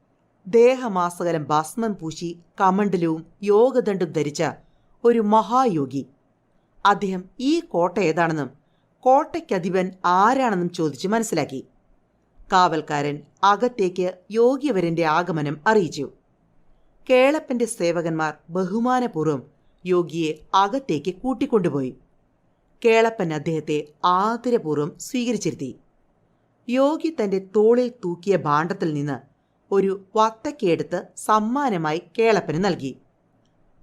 ദേഹമാസകലം ഭസ്മം പൂശി കമണ്ഡലവും യോഗദണ്ഡും ധരിച്ച ഒരു മഹായോഗി. അദ്ദേഹം ഈ കോട്ട ഏതാണെന്നും കോട്ടയ്ക്കധിപൻ ആരാണെന്നും ചോദിച്ച് മനസ്സിലാക്കി. കാവൽക്കാരൻ അകത്തേക്ക് യോഗിവരന്റെ ആഗമനം അറിയിച്ചു. കേളപ്പന്റെ സേവകന്മാർ ബഹുമാനപൂർവ്വം യോഗിയെ അകത്തേക്ക് കൂട്ടിക്കൊണ്ടുപോയി. കേളപ്പൻ അദ്ദേഹത്തെ ആദരപൂർവ്വം സ്വീകരിച്ചിരുത്തി. യോഗി തന്റെ തോളിൽ തൂക്കിയ ഭാണ്ഡത്തിൽ നിന്ന് ഒരു വത്തക്കയെടുത്ത് സമ്മാനമായി കേളപ്പന് നൽകി.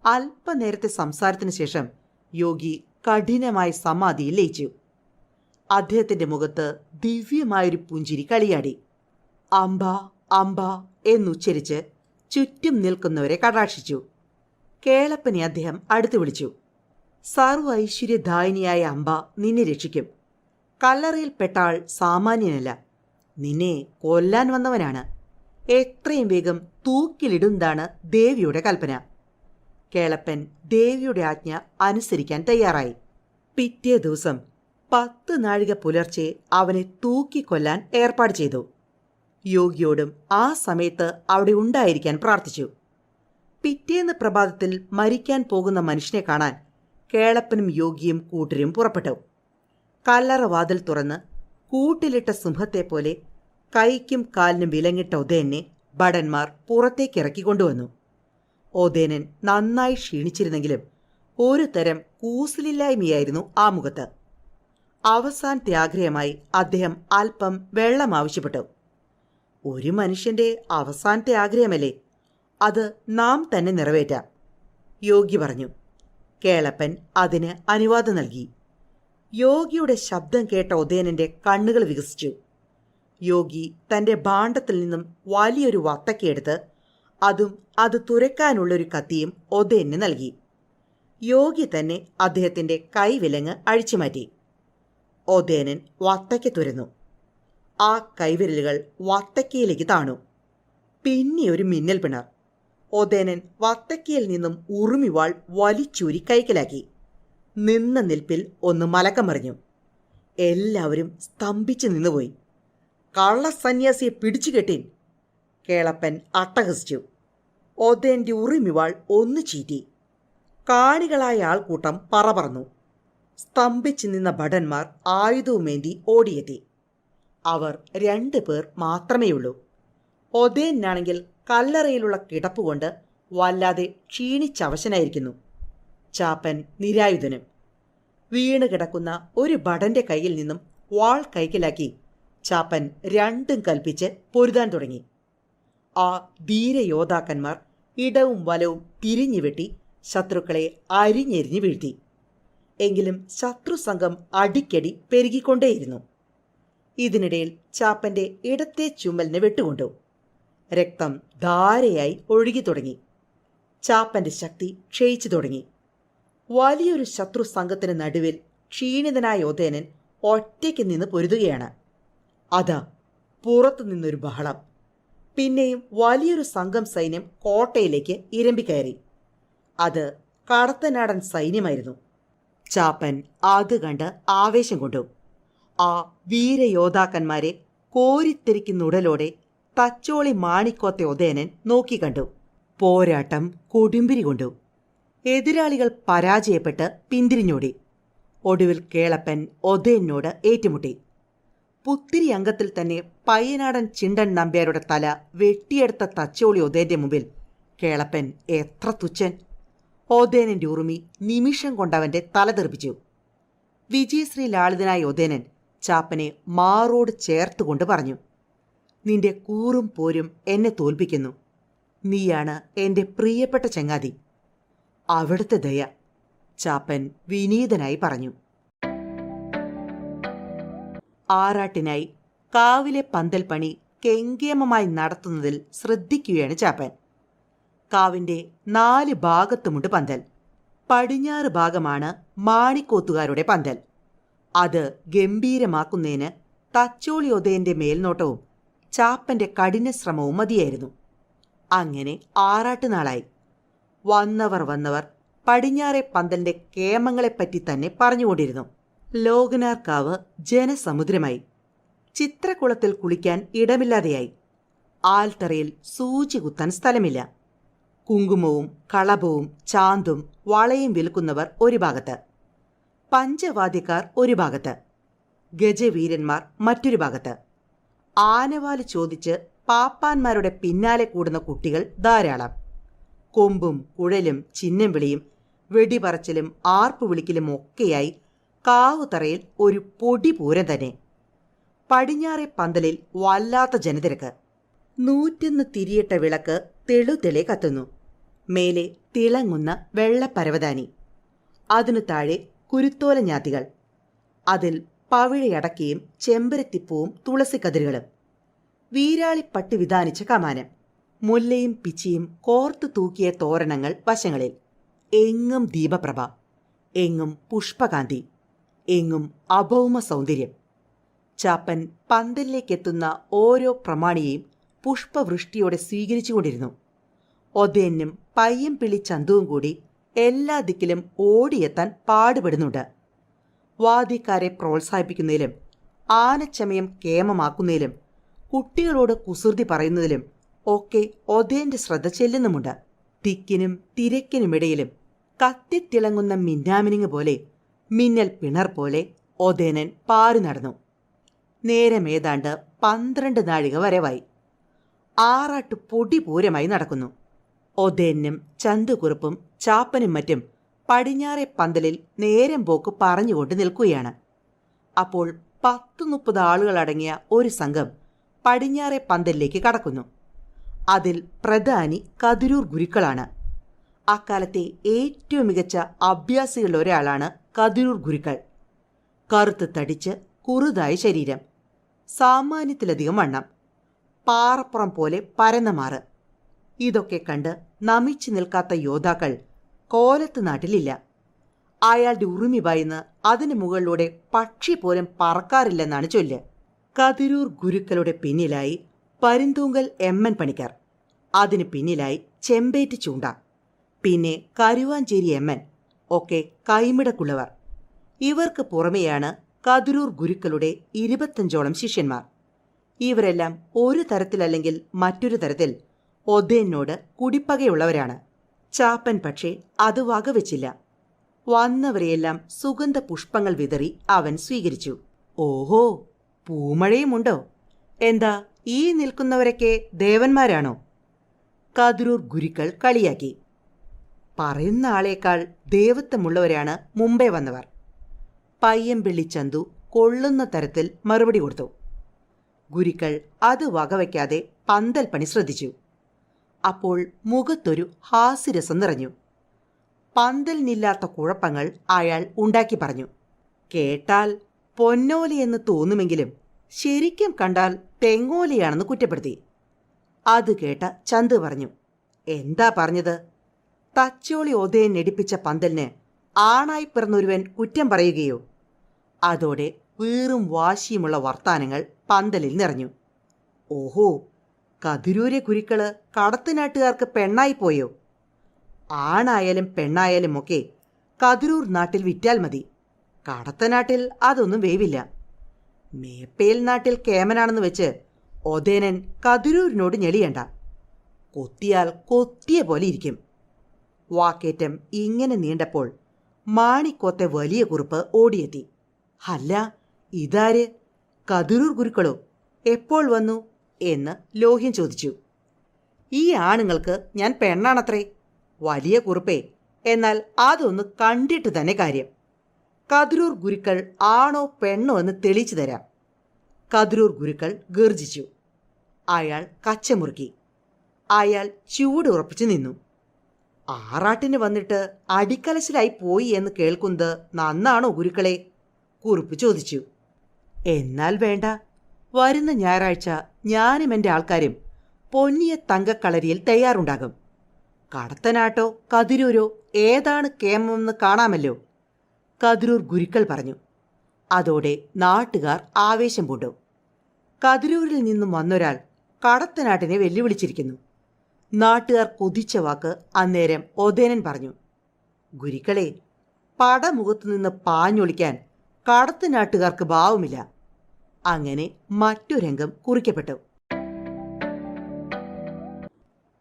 അല്പനേരത്തെ സംസാരത്തിനു ശേഷം യോഗി കഠിനമായ സമാധിയിൽ ലയിച്ചു. അദ്ദേഹത്തിന്റെ മുഖത്ത് ദിവ്യമായൊരു പുഞ്ചിരി കളിയാടി. അംബ അംബ എന്നുച്ചരിച്ച് ചുറ്റും നിൽക്കുന്നവരെ കടാക്ഷിച്ചു. കേളപ്പനെ അദ്ദേഹം അടുത്തു വിളിച്ചു. സർവ്വ ഐശ്വര്യദായിനിയായ അംബ നിന്നെ രക്ഷിക്കും. കല്ലറയിൽപ്പെട്ട ആൾ സാമാന്യനല്ല, നിന്നെ കൊല്ലാൻ വന്നവനാണ്. എത്രയും വേഗം തൂക്കിലിടുന്നതാണ് ദേവിയുടെ കൽപ്പന. കേളപ്പൻ ദേവിയുടെ ആജ്ഞ അനുസരിക്കാൻ തയ്യാറായി. പിറ്റേ ദിവസം 10 നാഴിക പുലർച്ചെ അവനെ തൂക്കിക്കൊല്ലാൻ ഏർപ്പാട് ചെയ്തു. യോഗിയോടും ആ സമയത്ത് അവിടെ ഉണ്ടായിരിക്കാൻ പ്രാർത്ഥിച്ചു. പിറ്റേന്ന് പ്രഭാതത്തിൽ മരിക്കാൻ പോകുന്ന മനുഷ്യനെ കാണാൻ കേളപ്പനും യോഗിയും കൂട്ടരും പുറപ്പെട്ടു. കല്ലറ വാതിൽ തുറന്ന് കൂട്ടിലിട്ട സിംഹത്തെപ്പോലെ കൈക്കും കാലിനും വിലങ്ങിട്ട ഉദയനെ ഭടന്മാർ പുറത്തേക്കിറക്കിക്കൊണ്ടുവന്നു. ഉദയനൻ നന്നായി ക്ഷീണിച്ചിരുന്നെങ്കിലും ഒരു തരം കൂസലില്ലായ്മയായിരുന്നു ആ മുഖത്ത്. അവസാനത്തെ ആഗ്രഹമായി അദ്ദേഹം അല്പം വെള്ളം ആവശ്യപ്പെട്ടു. ഒരു മനുഷ്യന്റെ അവസാനത്തെ ആഗ്രഹമല്ലേ, അത് നാം തന്നെ നിറവേറ്റാം, യോഗി പറഞ്ഞു. കേളപ്പൻ അതിന് അനുവാദം നൽകി. യോഗിയുടെ ശബ്ദം കേട്ട ഉദയനന്റെ കണ്ണുകൾ വികസിച്ചു. യോഗി തന്റെ ഭാണ്ഡത്തിൽ നിന്നും വലിയൊരു വത്തക്കയെടുത്ത് അതും അത് തുരക്കാനുള്ളൊരു കത്തിയും ഉദയന് നൽകി. യോഗി തന്നെ അദ്ദേഹത്തിന്റെ കൈവിലങ്ങ് അഴിച്ചുമാറ്റി. ഉദയനൻ വത്തക്ക തുരന്നു. ആ കൈവിരലുകൾ വത്തക്കയിലേക്ക് താണു. പിന്നെ ഒരു മിന്നൽ പിണർ. ഉദയനൻ വത്തക്കയിൽ നിന്നും ഉറുമിവാൾ വലിച്ചൂരി കൈക്കലാക്കി. നിന്ന നിൽപ്പിൽ ഒന്ന് മലക്കം മറിഞ്ഞു. എല്ലാവരും സ്തംഭിച്ചു നിന്നുപോയി. കള്ളസന്യാസിയെ പിടിച്ചുകെട്ടീൻ, കേളപ്പൻ അട്ടഹസിച്ചു. ഉദയന്റെ ഉറുമിവാൾ ഒന്ന് ചീറ്റി. കാണികളായ ആൾക്കൂട്ടം പറന്നു. സ്തംഭിച്ചു നിന്ന ഭടന്മാർ ആയുധവുമേന്തി ഓടിയെത്തി. അവർ 2 പേർ മാത്രമേയുള്ളൂ. ഉദയനാണെങ്കിൽ കല്ലറയിലുള്ള കിടപ്പുകൊണ്ട് വല്ലാതെ ക്ഷീണിച്ചവശനായിരിക്കുന്നു. ചാപ്പൻ നിരായുധനും. വീണ് കിടക്കുന്ന ഒരു ഭടന്റെ കയ്യിൽ നിന്നും വാൾ കൈക്കലാക്കി ചാപ്പൻ രണ്ടും കൽപ്പിച്ച് പൊരുതാൻ തുടങ്ങി. ആ ധീരയോദ്ധാക്കന്മാർ ഇടവും വലവും തിരിഞ്ഞുവെട്ടി ശത്രുക്കളെ അരിഞ്ഞെരിഞ്ഞു വീഴ്ത്തി. എങ്കിലും ശത്രുസംഘം അടിക്കടി പെരുകിക്കൊണ്ടേയിരുന്നു. ഇതിനിടയിൽ ചാപ്പന്റെ ഇടത്തെ ചുമലിന് വെട്ടുകൊണ്ടു. രക്തം ധാരയായി ഒഴുകി തുടങ്ങി. ചാപ്പന്റെ ശക്തി ക്ഷയിച്ചു തുടങ്ങി. വലിയൊരു ശത്രു സംഘത്തിന് നടുവിൽ ക്ഷീണിതനായ ഉദയനൻ ഒറ്റയ്ക്ക് നിന്ന് പൊരുതുകയാണ്. അതാ പുറത്തു നിന്നൊരു ബഹളം. പിന്നെയും വലിയൊരു സംഘം സൈന്യം കോട്ടയിലേക്ക് ഇരമ്പിക്കയറി. അത് കടത്തനാടൻ സൈന്യമായിരുന്നു. ചാപ്പൻ അത് കണ്ട് ആവേശം കൊണ്ടു. ആ വീരയോദ്ധാക്കന്മാരെ കോരിത്തെരിക്കുന്നുടലോടെ തച്ചോളി മാണിക്കോത്തെ ഉദയനൻ നോക്കിക്കണ്ടു. പോരാട്ടം കൊടുമ്പിരി കൊണ്ടു. എതിരാളികൾ പരാജയപ്പെട്ട് പിന്തിരിഞ്ഞോടി. ഒടുവിൽ കേളപ്പൻ ഉദയനോട് ഏറ്റുമുട്ടി. പുത്തിരി അംഗത്തിൽ തന്നെ പയ്യനാടൻ ചിണ്ടൻ നമ്പ്യാരുടെ തല വെട്ടിയെടുത്ത തച്ചോളി ഉദയന്റെ മുമ്പിൽ കേളപ്പൻ എത്ര തുച്ഛൻ! ഉദയനന്റെ ഉറുമി നിമിഷം കൊണ്ടവന്റെ തല തെറിപ്പിച്ചു. വിജയശ്രീ ലാളിതനായ ഉദയനൻ ചാപ്പനെ മാറോട് ചേർത്തുകൊണ്ട് പറഞ്ഞു. നിന്റെ കൂറും പോരും എന്നെ തോൽപ്പിക്കുന്നു. നീയാണ് എൻ്റെ പ്രിയപ്പെട്ട ചങ്ങാതി. അവിടുത്തെ ദയ, ചാപ്പൻ വിനീതനായി പറഞ്ഞു. ആറാട്ടിനായി കാവിലെ പന്തൽ പണി കെങ്കേമമായി നടത്തുന്നതിൽ ശ്രദ്ധിക്കുകയാണ് ചാപ്പൻ. കാവിൻ്റെ 4 ഭാഗത്തുമുണ്ട് പന്തൽ. പടിഞ്ഞാറ് ഭാഗമാണ് മാണിക്കോത്തുകാരുടെ പന്തൽ. അത് ഗംഭീരമാക്കുന്നതിന് തച്ചോളി ഒതയൻ്റെ മേൽനോട്ടവും ചാപ്പൻ്റെ കഠിനശ്രമവും മതിയായിരുന്നു. അങ്ങനെ ആറാട്ടുനാളായി. വന്നവർ പടിഞ്ഞാറെ പന്തലിൻ്റെ കേമങ്ങളെപ്പറ്റി തന്നെ പറഞ്ഞുകൊണ്ടിരുന്നു. ലോകനാർക്കാവ് ജനസമുദ്രമായി. ചിത്രക്കുളത്തിൽ കുളിക്കാൻ ഇടമില്ലാതെയായി. ആൽത്തറയിൽ സൂചി കുത്താൻ സ്ഥലമില്ല. കുങ്കുമവും കളഭവും ചാന്തും വളയും വിൽക്കുന്നവർ ഒരു ഭാഗത്ത്, പഞ്ചവാദ്യക്കാർ ഒരു ഭാഗത്ത്, ഗജവീരന്മാർ മറ്റൊരു ഭാഗത്ത്. ആനവാല് ചോദിച്ച് പാപ്പാന്മാരുടെ പിന്നാലെ കൂടുന്ന കുട്ടികൾ ധാരാളം. കൊമ്പും കുഴലും ചിഹ്നം വിളിയും വെടിപറച്ചിലും ആർപ്പു വിളിക്കലും ഒക്കെയായി കാവുതറയിൽ ഒരു പൊടിപൂരം തന്നെ. പടിഞ്ഞാറെ പന്തലിൽ വല്ലാത്ത ജനതിരക്ക്. 101 തിരിയിട്ട വിളക്ക് തെളുതെളെ കത്തുന്നു. മേലെ തിളങ്ങുന്ന വെള്ളപ്പരവതാനി. അതിനു താഴെ കുരുത്തോല ഞാത്തികൾ. അതിൽ പവിഴയടക്കിയും ചെമ്പരത്തിപ്പൂവും തുളസിക്കതിരുകളും. വീരാളിപ്പട്ട് വിധാനിച്ച കമാനം. മുല്ലയും പിച്ചിയും കോർത്തു തൂക്കിയ തോരണങ്ങൾ വശങ്ങളിൽ. എങ്ങും ദീപപ്രഭ, എങ്ങും പുഷ്പകാന്തി, എങ്ങും അഭൗമ സൗന്ദര്യം. ചാപ്പൻ പന്തലിലേക്കെത്തുന്ന ഓരോ പ്രമാണിയെയും പുഷ്പവൃഷ്ടിയോടെ സ്വീകരിച്ചുകൊണ്ടിരുന്നു. ഒതേനും പയ്യം പിള്ളി ചന്തുവും കൂടി എല്ലാ ദിക്കിലും ഓടിയെത്താൻ പാടുപെടുന്നുണ്ട്. വാദ്യക്കാരെ പ്രോത്സാഹിപ്പിക്കുന്നതിലും ആനച്ചമയം കേമമാക്കുന്നതിലും കുട്ടികളോട് കുസൃതി പറയുന്നതിലും ഒക്കെ ഒതേന്റെ ശ്രദ്ധ ചെല്ലുന്നുമുണ്ട്. തിക്കിനും തിരക്കിനുമിടയിലും കത്തിത്തിളങ്ങുന്ന മിന്നാമിനിങ് പോലെ, മിന്നൽ പിണർ പോലെ ഒതേനൻ പാറി നടന്നു. നേരമേതാണ്ട് 12 നാഴിക വരവായി. ആറാട്ട് പൊടിപൂരമായി നടക്കുന്നു. ഒതേനും ചന്തുകുറുപ്പും ചാപ്പനും മറ്റും പടിഞ്ഞാറെ പന്തലിൽ നേരം പോക്ക് പറഞ്ഞുകൊണ്ട് നിൽക്കുകയാണ്. അപ്പോൾ 10-30 ആളുകളടങ്ങിയ ഒരു സംഘം പടിഞ്ഞാറെ പന്തലിലേക്ക് കടക്കുന്നു. അതിൽ പ്രധാനി കതിരൂർ ഗുരുക്കളാണ്. അക്കാലത്തെ ഏറ്റവും മികച്ച അഭ്യാസികളിലൊരാളാണ് കതിരൂർ ഗുരുക്കൾ. കറുത്ത് തടിച്ച് കുറുതായ ശരീരം, സാമാന്യത്തിലധികം വണ്ണം, പാറപ്പുറം പോലെ പരന്ന മാറ്. ഇതൊക്കെ കണ്ട് നമിച്ചു നിൽക്കാത്ത യോദ്ധാക്കൾ കോലത്ത് നാട്ടിലില്ല. അയാളുടെ ഉറുമി ഭയന്ന് അതിനു മുകളിലൂടെ പക്ഷി പോലും പറക്കാറില്ലെന്നാണ് ചൊല്ല്. കതിരൂർ ഗുരുക്കളുടെ പിന്നിലായി പരുന്തൂങ്കൽ എമ്മൻ പണിക്കർ, അതിന് പിന്നിലായി ചെമ്പേറ്റ് ചൂണ്ട, പിന്നെ കരുവാഞ്ചേരി എമ്മൻ, ഒക്കെ കൈമിടക്കുള്ളവർ. ഇവർക്ക് പുറമെയാണ് കതിരൂർ ഗുരുക്കളുടെ 25ഓളം ശിഷ്യന്മാർ. ഇവരെല്ലാം ഒരു തരത്തിലല്ലെങ്കിൽ മറ്റൊരു തരത്തിൽ ഒതേനോട് കുടിപ്പകയുള്ളവരാണ്. ചാപ്പൻ പക്ഷേ അത് വകവെച്ചില്ല. വന്നവരെയെല്ലാം സുഗന്ധ പുഷ്പങ്ങൾ വിതറി അവൻ സ്വീകരിച്ചു. ഓഹോ, പൂമഴയുമുണ്ടോ? എന്താ ഈ നിൽക്കുന്നവരൊക്കെ ദേവന്മാരാണോ? കതിരൂർ ഗുരുക്കൾ കളിയാക്കി. പറയുന്ന ആളേക്കാൾ ദേവത്വമുള്ളവരാണ് മുമ്പേ വന്നവർ. പയ്യംപിള്ളി ചന്തു കൊള്ളുന്ന തരത്തിൽ മറുപടി കൊടുത്തു. ഗുരുക്കൾ അത് വകവയ്ക്കാതെ പന്തൽ പണി ശ്രദ്ധിച്ചു. അപ്പോൾ മുഖത്തൊരു ഹാസ്യരസം നിറഞ്ഞു. പന്തലിനില്ലാത്ത കുഴപ്പങ്ങൾ അയാൾ ഉണ്ടാക്കി പറഞ്ഞു. കേട്ടാൽ പൊന്നോലിയെന്ന് തോന്നുമെങ്കിലും ശരിക്കും കണ്ടാൽ തെങ്ങോലിയാണെന്ന് കുറ്റപ്പെടുത്തി. അത് കേട്ട ചന്തു പറഞ്ഞു, എന്താ പറഞ്ഞത്? തച്ചോളി ഒതേൻ നെടിപ്പിച്ച പന്തലിന് ആണായി പിറന്നൊരുവൻ കുറ്റം പറയുകയോ? അതോടെ വീറും വാശിയുമുള്ള വർത്താനങ്ങൾ പന്തലിൽ നിറഞ്ഞു. ഓഹോ, കതിരൂരെ ഗുരുക്കള് കടത്തനാട്ടുകാർക്ക് പെണ്ണായിപ്പോയോ? ആണായാലും പെണ്ണായാലും ഒക്കെ കതിരൂർ നാട്ടിൽ വിറ്റാൽ മതി. കടത്തനാട്ടിൽ അതൊന്നും വേവില്ല. മേപ്പേൽ നാട്ടിൽ കേമനാണെന്ന് വെച്ച് ഒതേനൻ കതിരൂരിനോട് ഞെളിയണ്ട. കൊത്തിയാൽ കൊത്തിയ പോലെ ഇരിക്കും. വാക്കേറ്റം ഇങ്ങനെ നീണ്ടപ്പോൾ മാണിക്കോത്തെ വലിയ കുറുപ്പ് ഓടിയെത്തി. അല്ല, ഇതാര്? കതിരൂർ ഗുരുക്കളോ? എപ്പോൾ വന്നു എന്ന് ലോഹ്യം ചോദിച്ചു. ഈ ആണുങ്ങൾക്ക് ഞാൻ പെണ്ണാണത്രേ. വലിയ കുറുപ്പേ, എന്നാൽ അതൊന്ന് കണ്ടിട്ട് തന്നെ കാര്യം. കതിരൂർ ഗുരുക്കൾ ആണോ പെണ്ണോ എന്ന് തെളിയിച്ചു തരാം. കതിരൂർ ഗുരുക്കൾ ഗർജിച്ചു. അയാൾ കച്ചമുറുക്കി. അയാൾ ചൂട് ഉറപ്പിച്ചു നിന്നു. ആറാട്ടിന് വന്നിട്ട് അടിക്കലശലായി പോയി എന്ന് കേൾക്കുന്നത് നന്നാണോ ഗുരുക്കളെ? കുറുപ്പ് ചോദിച്ചു. എന്നാൽ വേണ്ട, വരുന്ന ഞായറാഴ്ച ഞാനും എൻ്റെ ആൾക്കാരും പൊന്നിയ തങ്കക്കളരിയിൽ തയ്യാറുണ്ടാകും. കടത്തനാട്ടോ കതിരൂരോ ഏതാണ് കേമെന്ന് കാണാമല്ലോ, കതിരൂർ ഗുരുക്കൾ പറഞ്ഞു. അതോടെ നാട്ടുകാർ ആവേശം പൂണ്ടു. കതിരൂരിൽ നിന്നും വന്നൊരാൾ കടത്തനാട്ടിനെ വെല്ലുവിളിച്ചിരിക്കുന്നു. നാട്ടുകാർ കൊതിച്ച വാക്ക് അന്നേരം ഒതേനൻ പറഞ്ഞു. ഗുരുക്കളെ, പടമുഖത്തു നിന്ന് പാഞ്ഞൊളിക്കാൻ കടത്തനാട്ടുകാർക്ക് ഭാവമില്ല. അങ്ങനെ മറ്റു രംഗം കുറിക്കപ്പെട്ടു.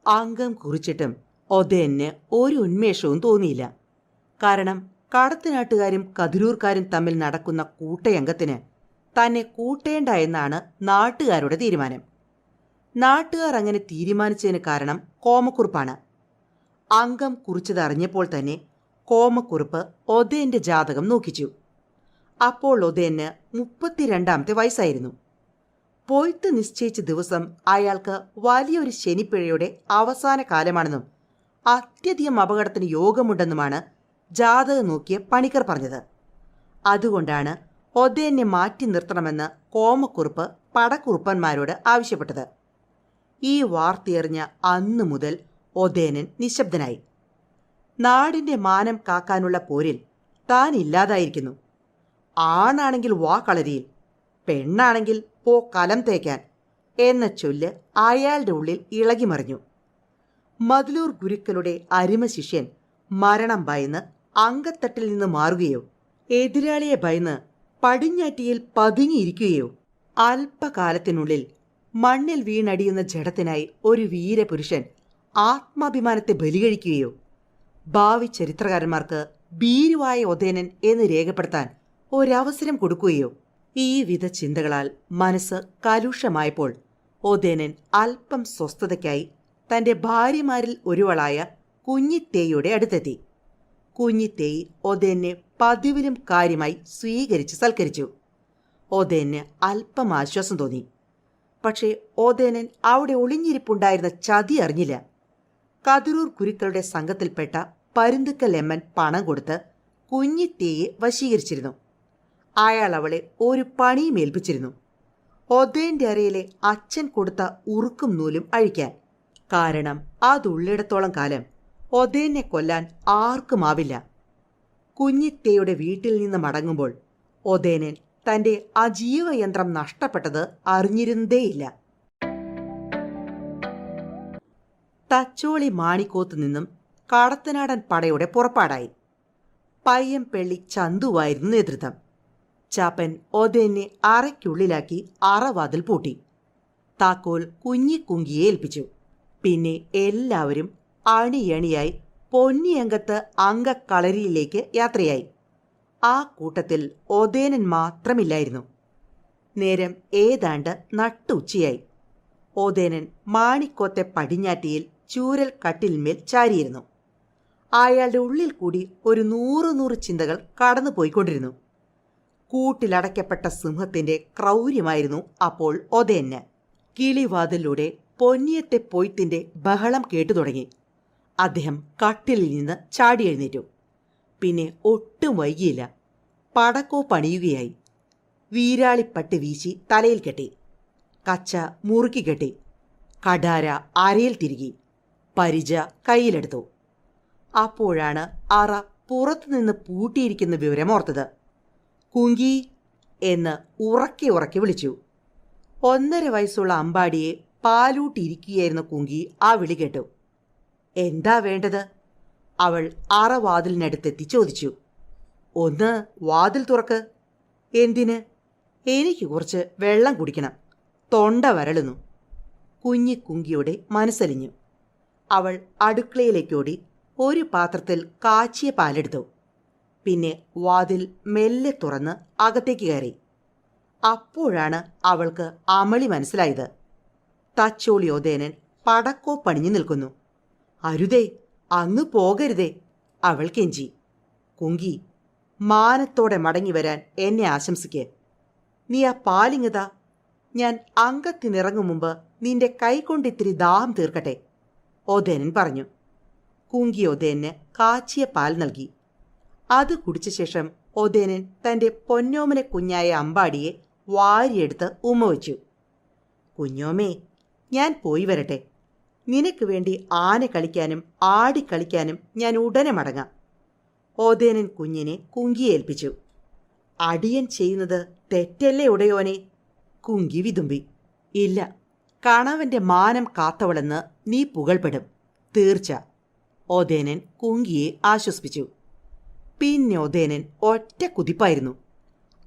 അംഗം കുറിച്ചിട്ടും ഒതേന് ഒരു ഉന്മേഷവും തോന്നിയില്ല. കാരണം കടത്തനാട്ടുകാരും കതിരൂർക്കാരും തമ്മിൽ നടക്കുന്ന കൂട്ടയംഗത്തിന് തന്നെ കൂട്ടേണ്ട എന്നാണ് നാട്ടുകാരുടെ തീരുമാനം. നാട്ടുകാർ അങ്ങനെ തീരുമാനിച്ചതിന് കാരണം കോമക്കുറുപ്പാണ്. അംഗം കുറിച്ചതറിഞ്ഞപ്പോൾ തന്നെ കോമക്കുറുപ്പ് ഒതേന്റെ ജാതകം നോക്കിച്ചു. അപ്പോൾ ഒതേന് 32ാമത്തെ വയസ്സായിരുന്നു. പൊയ്ത്ത് നിശ്ചയിച്ച ദിവസം അയാൾക്ക് വലിയൊരു ശനിപ്പിഴയുടെ അവസാന കാലമാണെന്നും അത്യധികം അപകടത്തിന് യോഗമുണ്ടെന്നുമാണ് ജാതകം നോക്കിയ പണിക്കർ പറഞ്ഞത്. അതുകൊണ്ടാണ് ഒതേനെ മാറ്റി നിർത്തണമെന്ന് കോമക്കുറുപ്പ് പടക്കുറുപ്പന്മാരോട് ആവശ്യപ്പെട്ടത്. ഈ വാർത്തയറിഞ്ഞ അന്നു മുതൽ ഒതേനൻ നിശബ്ദനായി. നാടിൻ്റെ മാനം കാക്കാനുള്ള പോരിൽ താൻ ഇല്ലാതായിരിക്കുന്നു. ആണാണെങ്കിൽ വാ കളരിയിൽ, പെണ്ണാണെങ്കിൽ പോ കലം തേക്കാൻ എന്ന ചൊല്ല് അയാളുടെ ഉള്ളിൽ ഇളകിമറിഞ്ഞു. മതിലൂർ ഗുരുക്കളുടെ അരിമ ശിഷ്യൻ മരണം ഭയന്ന് അങ്കത്തട്ടിൽ നിന്ന് മാറുകയോ എതിരാളിയെ ഭയന്ന് പടിഞ്ഞാറ്റിയിൽ പതുങ്ങിയിരിക്കുകയോ അല്പകാലത്തിനുള്ളിൽ മണ്ണിൽ വീണടിയുന്ന ജഡത്തിനായി ഒരു വീരപുരുഷൻ ആത്മാഭിമാനത്തെ ബലികഴിക്കുകയോ ഭാവി ചരിത്രകാരന്മാർക്ക് ഭീരുവായ ഒതേനൻ എന്ന് രേഖപ്പെടുത്താൻ ഒരവസരം കൊടുക്കുകയോ ഈ വിധ ചിന്തകളാൽ മനസ്സ് കലുഷമായപ്പോൾ ഒതേനൻ അല്പം സ്വസ്ഥതയ്ക്കായി തൻ്റെ ഭാര്യമാരിൽ ഒരുവളായ കുഞ്ഞിത്തേയുടെ അടുത്തെത്തി. കുഞ്ഞിത്തേയി ഒതേനെ പതിവിലും കാര്യമായി സ്വീകരിച്ച് സൽക്കരിച്ചു. ഒതേന് അല്പം ആശ്വാസം തോന്നി. പക്ഷേ ഒതേനൻ അവിടെ ഒളിഞ്ഞിരിപ്പുണ്ടായിരുന്ന ചതി അറിഞ്ഞില്ല. കതിരൂർ ഗുരുക്കളുടെ സംഘത്തിൽപ്പെട്ട പരുന്തുക്കൽ എമ്മൻ പണം കൊടുത്ത് കുഞ്ഞിത്തേയെ വശീകരിച്ചിരുന്നു. അയാൾ അവളെ ഒരു പണിയും ഏൽപ്പിച്ചിരുന്നു. ഒതേന്റെ അരയിലെ അച്ഛൻ കൊടുത്ത ഉറുക്കും നൂലും അഴിക്കാൻ. കാരണം അതുള്ളിടത്തോളം കാലം ഒതേനെ കൊല്ലാൻ ആർക്കുമാവില്ല. കുഞ്ഞിത്തേയുടെ വീട്ടിൽ നിന്ന് മടങ്ങുമ്പോൾ ഒതേനൻ തൻ്റെ അജീവയന്ത്രം നഷ്ടപ്പെട്ടത് അറിഞ്ഞിരുന്നതേയില്ല. തച്ചോളി മാണിക്കോത്തു നിന്നും കടത്തനാടൻ പടയുടെ പുറപ്പാടായി. പയ്യംപള്ളി ചന്തുവായിരുന്നു നേതൃത്വം. ചാപ്പൻ ഒതേനെ അറയ്ക്കുള്ളിലാക്കി അറവാതിൽ പൂട്ടി. താക്കോൽ കുഞ്ഞിക്കുങ്കിയെ ഏൽപ്പിച്ചു. പിന്നെ എല്ലാവരും അണിയണിയായി പൊന്നിയങ്കത്ത് അങ്കക്കളരിയിലേക്ക് യാത്രയായി. ആ കൂട്ടത്തിൽ ഒതേനൻ മാത്രമില്ലായിരുന്നു. നേരം ഏതാണ്ട് നട്ടുച്ചയായി. ഒതേനൻ മാണിക്കോത്തെ പടിഞ്ഞാറ്റിയിൽ ചൂരൽ കട്ടിലിന്മേൽ ചാരിയിരുന്നു. അയാളുടെ ഉള്ളിൽ കൂടി ഒരു 100 ചിന്തകൾ കടന്നുപോയിക്കൊണ്ടിരുന്നു. കൂട്ടിലടയ്ക്കപ്പെട്ട സിംഹത്തിന്റെ ക്രൗര്യമായിരുന്നു അപ്പോൾ ഒതേന്. കിളിവാതിലൂടെ പൊന്നിയത്തെ പൊയ്ത്തിന്റെ ബഹളം കേട്ടു തുടങ്ങി. അദ്ദേഹം കട്ടിലിൽ നിന്ന് ചാടി എഴുന്നേറ്റു. പിന്നെ ഒട്ടും വൈകിയില്ല. പടക്കോ പണിയുകയായി. വീരാളിപ്പട്ട് വീശി തലയിൽ കെട്ടി. കച്ച മുറുക്കി കെട്ടി. കടാര അരയിൽ തിരുകി. പരിച കയ്യിലെടുത്തു. അപ്പോഴാണ് അറ പുറത്തുനിന്ന് പൂട്ടിയിരിക്കുന്ന വിവരമോർത്തത്. കുങ്കി എന്ന് ഉറക്കെ ഉറക്കെ വിളിച്ചു. 1.5 വയസ്സുള്ള അമ്പാടിയെ പാലൂട്ടിയിരിക്കുകയായിരുന്ന കുങ്കി ആ വിളി കേട്ടു. എന്താ വേണ്ടത്? അവൾ അറവാതിലിനടുത്തെത്തി ചോദിച്ചു. ഒന്ന് വാതിൽ തുറക്ക്. എന്തിന്? എനിക്ക് കുറച്ച് വെള്ളം കുടിക്കണം, തൊണ്ട വരളുന്നു. കുഞ്ഞിക്കുങ്കിയുടെ മനസ്സലിഞ്ഞു. അവൾ അടുക്കളയിലേക്കോടി ഒരു പാത്രത്തിൽ കാച്ചിയ പാലെടുത്തു. പിന്നെ വാതിൽ മെല്ലെ തുറന്ന് അകത്തേക്ക് കയറി. അപ്പോഴാണ് അവൾക്ക് അമളി മനസ്സിലായത്. തച്ചോളി ഒതേനൻ പടക്കോ പണിഞ്ഞു നിൽക്കുന്നു. അരുതേ, അങ്ങ് പോകരുതേ, അവൾ കെഞ്ചി. കുങ്കി, മാനത്തോടെ മടങ്ങി വരാൻ എന്നെ ആശംസിക്ക്. നീ ആ പാലിങ്ങതാ, ഞാൻ അങ്കത്തിനിറങ്ങും മുമ്പ് നിന്റെ കൈകൊണ്ടിത്തിരി ദാഹം തീർക്കട്ടെ, ഓദേനൻ പറഞ്ഞു. കുങ്കി ഓദേനന് കാച്ചിയ പാൽ നൽകി. അത് കുടിച്ച ശേഷം ഓദേനൻ തൻ്റെ പൊന്നോമനെ കുഞ്ഞായ അമ്പാടിയെ വാരിയെടുത്ത് ഉമ്മ വച്ചു. കുഞ്ഞോമേ, ഞാൻ പോയി വരട്ടെ. നിനക്ക് വേണ്ടി ആന കളിക്കാനും ആടിക്കളിക്കാനും ഞാൻ ഉടനെ മടങ്ങാം. ഓദേനൻ കുഞ്ഞിനെ കുങ്കിയെ ഏൽപ്പിച്ചു. അടിയൻ ചെയ്യുന്നത് തെറ്റല്ലേ ഉടയോനെ? കുങ്കി വിതുമ്പി. ഇല്ല, കണവന്റെ മാനം കാത്തവളെന്ന് നീ പുകൾപ്പെടും, തീർച്ച, ഓദേനൻ കുങ്കിയെ ആശ്വസിപ്പിച്ചു. പിന്നെ ഓദേനൻ ഒറ്റ കുതിപ്പായിരുന്നു.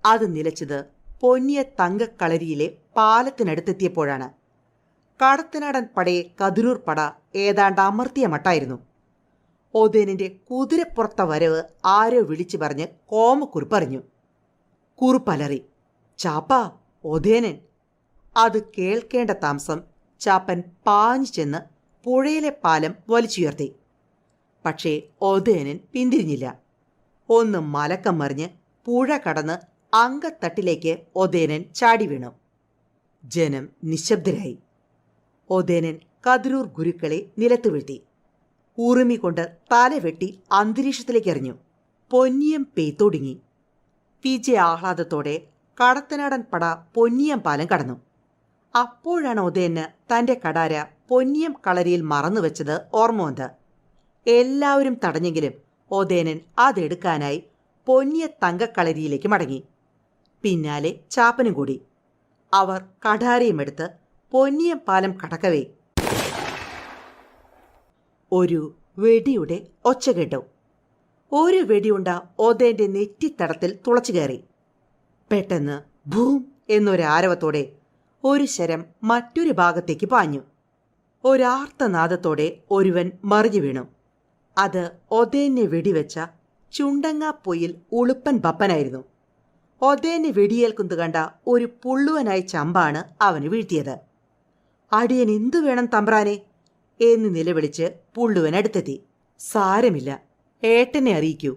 അത് നിലച്ചത് പൊന്നിയ തങ്കക്കളരിയിലെ പാലത്തിനടുത്തെത്തിയപ്പോഴാണ്. കടത്തനാടൻ പടയെ കതിരൂർ പട ഏതാണ്ട് അമർത്തിയ മട്ടായിരുന്നു. ഓദേനന്റെ കുതിരപ്പുറത്ത വരവ് ആരോ വിളിച്ചു പറഞ്ഞ് കോമക്കുറിപ്പറിഞ്ഞു. കുറുപ്പലറി, ചാപ്പാ, ഓദേനൻ. അത് കേൾക്കേണ്ട താമസം ചാപ്പൻ പാഞ്ഞു ചെന്ന് പുഴയിലെ പാലം വലിച്ചുയർത്തി. പക്ഷേ ഓദേനൻ പിന്തിരിഞ്ഞില്ല. ഒന്ന് മലക്കം മറിഞ്ഞ് പുഴ കടന്ന് അങ്കത്തട്ടിലേക്ക് ഓദേനൻ ചാടി വീണു. ജനം നിശബ്ദരായി. ഓദേനൻ കതിരൂർ ഗുരുക്കളെ നിലത്തു വീഴ്ത്തി. ഉറുമികൊണ്ട് തലവെട്ടി അന്തരീക്ഷത്തിലേക്ക് എറിഞ്ഞു. പൊന്നിയം പെയ്ത്തൊടുങ്ങി. വിജയ ആഹ്ലാദത്തോടെ കടത്തനാടൻ പട പൊന്നിയം പാലം കടന്നു. അപ്പോഴാണ് ഓദേനന് തൻ്റെ കടാര പൊന്നിയം കളരിയിൽ മറന്നുവെച്ചത് ഓർമ്മ വന്നത്. എല്ലാവരും തടഞ്ഞെങ്കിലും ഓദേനൻ അതെടുക്കാനായി പൊന്നിയ തങ്കക്കളരിയിലേക്ക് മടങ്ങി. പിന്നാലെ ചാപ്പനും കൂടി. അവർ കടാരയുമെടുത്ത് പൊന്നിയം പാലം കടക്കവേ ഒരു വെടിയുടെ ഒച്ച കേട്ടു. ഒരു വെടിയുണ്ട ഓദേന്റെ നെറ്റിത്തടത്തിൽ തുളച്ചു കയറി. പെട്ടെന്ന് ഭൂം എന്നൊരാരവത്തോടെ ഒരു ശരം മറ്റൊരു ഭാഗത്തേക്ക് പാഞ്ഞു. ഒരാർത്തനാദത്തോടെ ഒരുവൻ മറിഞ്ഞു വീണു. അത് ഒതേനെ വെടിവെച്ച ചുണ്ടങ്ങാപ്പൊയിൽ ഉളുപ്പൻ ബപ്പനായിരുന്നു. ഒതേനെ വെടിയേൽക്കുന്നത് കണ്ട ഒരു പുള്ളുവനായ ചമ്പാണ് അവന് വീഴ്ത്തിയത്. അടിയൻ എന്തു വേണം തമ്പ്രാനെ എന്ന് നിലവിളിച്ച് പുള്ളുവൻ അടുത്തെത്തി. സാരമില്ല, ഏട്ടനെ അറിയിക്കൂ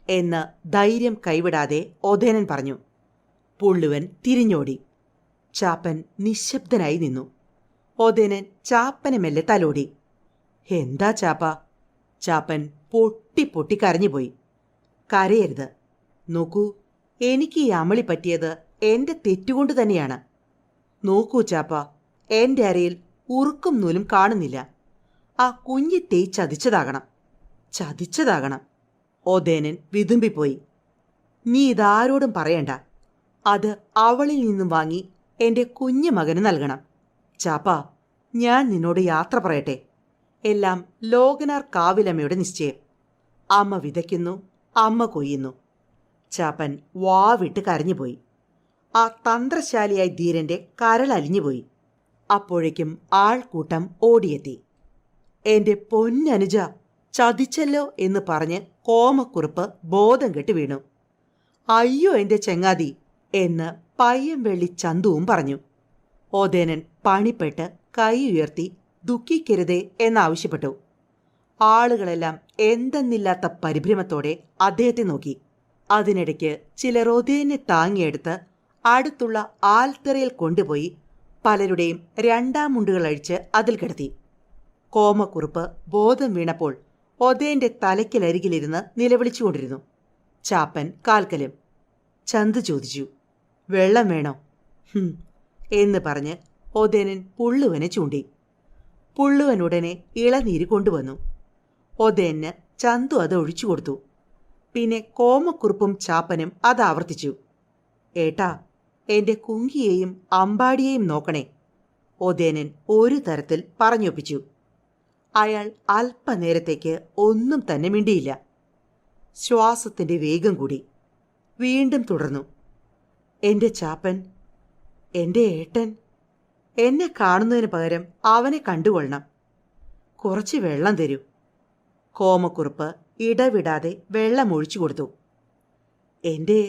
എന്ന് ധൈര്യം കൈവിടാതെ ഒതേനൻ പറഞ്ഞു. പുള്ളുവൻ തിരിഞ്ഞോടി. ചാപ്പൻ നിശബ്ദനായി നിന്നു. ഒതേനൻ ചാപ്പനെ മെല്ലെ തലോടി. എന്താ ചാപ്പ? ചാപ്പൻ പൊട്ടി പൊട്ടി കരഞ്ഞുപോയി. കരയരുത്. നോക്കൂ, എനിക്ക് ഈ അമളി പറ്റിയത് എൻ്റെ തെറ്റുകൊണ്ട് തന്നെയാണ്. നോക്കൂ ചാപ്പ, എൻ്റെ അരയിൽ ഉറുക്കും നൂലും കാണുന്നില്ല. ആ കുഞ്ഞി തേയ് ചതിച്ചതാകണം. ഓദേനൻ വിതുമ്പിപ്പോയി. നീ ഇതാരോടും പറയണ്ട. അത് അവളിൽ നിന്നും വാങ്ങി എൻ്റെ കുഞ്ഞു മകന് നൽകണം. ചാപ്പ, ഞാൻ നിന്നോട് യാത്ര പറയട്ടെ. എല്ലാം ലോകനാർ കാവിലമ്മയുടെ നിശ്ചയം. അമ്മ വിതയ്ക്കുന്നു, അമ്മ കൊയ്യുന്നു. ചാപ്പൻ വാവിട്ട് കരഞ്ഞുപോയി. ആ തന്ത്രശാലിയായ ധീരന്റെ കരളലിഞ്ഞുപോയി. അപ്പോഴേക്കും ആൾക്കൂട്ടം ഓടിയെത്തി. എൻ്റെ പൊന്നനുജ, ചതിച്ചല്ലോ എന്ന് പറഞ്ഞ് കോമക്കുറുപ്പ് ബോധം കെട്ട് വീണു. അയ്യോ എൻ്റെ ചെങ്ങാതി എന്ന് പയ്യൻവെള്ളി ചന്തുവും പറഞ്ഞു. ഓദേനൻ പണിപ്പെട്ട് കൈ ഉയർത്തി ദുഃഖിക്കരുതേ എന്നാവശ്യപ്പെട്ടു. ആളുകളെല്ലാം എന്തെന്നില്ലാത്ത പരിഭ്രമത്തോടെ അദ്ദേഹത്തെ നോക്കി. അതിനിടയ്ക്ക് ചിലർ ഒതേനെ താങ്ങിയെടുത്ത് അടുത്തുള്ള ആൽത്തറയിൽ കൊണ്ടുപോയി പലരുടെയും രണ്ടാം മുണ്ടുകൾ അഴിച്ച് അതിൽ കിടത്തി. കോമക്കുറുപ്പ് ബോധം വീണപ്പോൾ ഒതേന്റെ തലയ്ക്കലരികിലിരുന്ന് നിലവിളിച്ചുകൊണ്ടിരുന്നു. ചാപ്പൻ കാൽക്കലും. ചന്തു ചോദിച്ചു, വെള്ളം വേണോ? എന്ന് പറഞ്ഞ് ഒതേനൻ പുള്ളുവനെ ചൂണ്ടി. പുള്ളുവൻ ഉടനെ ഇളനീര് കൊണ്ടുവന്നു. ഒതേന് ചന്തു അത് ഒഴിച്ചു കൊടുത്തു. പിന്നെ കോമക്കുറുപ്പും ചാപ്പനും അത് ആവർത്തിച്ചു. ഏട്ടാ, എൻ്റെ കുങ്കിയെയും അമ്പാടിയെയും നോക്കണേ, ഒതേനൻ ഒരു തരത്തിൽ പറഞ്ഞൊപ്പിച്ചു. അയാൾ അല്പനേരത്തേക്ക് ഒന്നും തന്നെ മിണ്ടിയില്ല. ശ്വാസത്തിൻ്റെ വേഗം കൂടി. വീണ്ടും തുടർന്നു. എൻ്റെ ചാപ്പൻ, എൻ്റെ ഏട്ടൻ, എന്നെ കാണുന്നതിന് പകരം അവനെ കണ്ടുകൊള്ളണം. കുറച്ച് വെള്ളം തരൂ. കോമക്കുറുപ്പ് ഇടവിടാതെ വെള്ളം ഒഴിച്ചു കൊടുത്തു. എൻ്റെ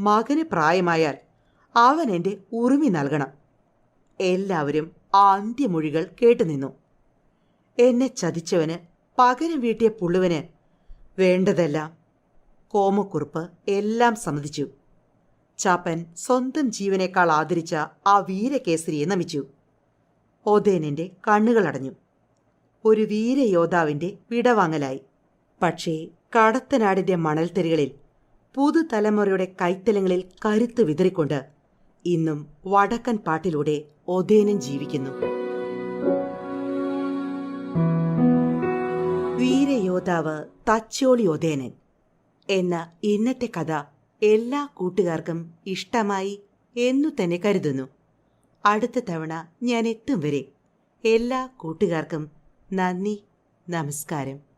മകന് പ്രായമായാൽ അവൻ എൻ്റെ ഉറുമി നൽകണം. എല്ലാവരും ആ അന്ത്യമൊഴികൾ കേട്ടുനിന്നു. എന്നെ ചതിച്ചവന് പകരം വീട്ടിയ പുള്ളുവന് വേണ്ടതെല്ലാം. കോമക്കുറുപ്പ് എല്ലാം സമ്മതിച്ചു. ചാപ്പൻ സ്വന്തം ജീവനേക്കാൾ ആദരിച്ച ആ വീരകേസരിയെ നമിച്ചു. ഒതേനന്റെ കണ്ണുകളടഞ്ഞു. ഒരു വീരയോദ്ധാവിന്റെ വിടവാങ്ങലായി. പക്ഷേ കടത്തനാടിന്റെ മണൽത്തരികളിൽ പുതുതലമുറയുടെ കൈത്തലങ്ങളിൽ കരുത്ത് വിതറിക്കൊണ്ട് ഇന്നും വടക്കൻ പാട്ടിലൂടെ ഒതേനൻ ജീവിക്കുന്നു. വീരയോദ്ധാവ് തച്ചോളി ഒതേനൻ എന്ന ഇന്നത്തെ കഥ എല്ലാ കൂട്ടുകാർക്കും ഇഷ്ടമായി എന്നു തന്നെ കരുതുന്നു. അടുത്ത തവണ ഞാൻ എത്തും വരെ എല്ലാ കൂട്ടുകാർക്കും നന്ദി, നമസ്കാരം.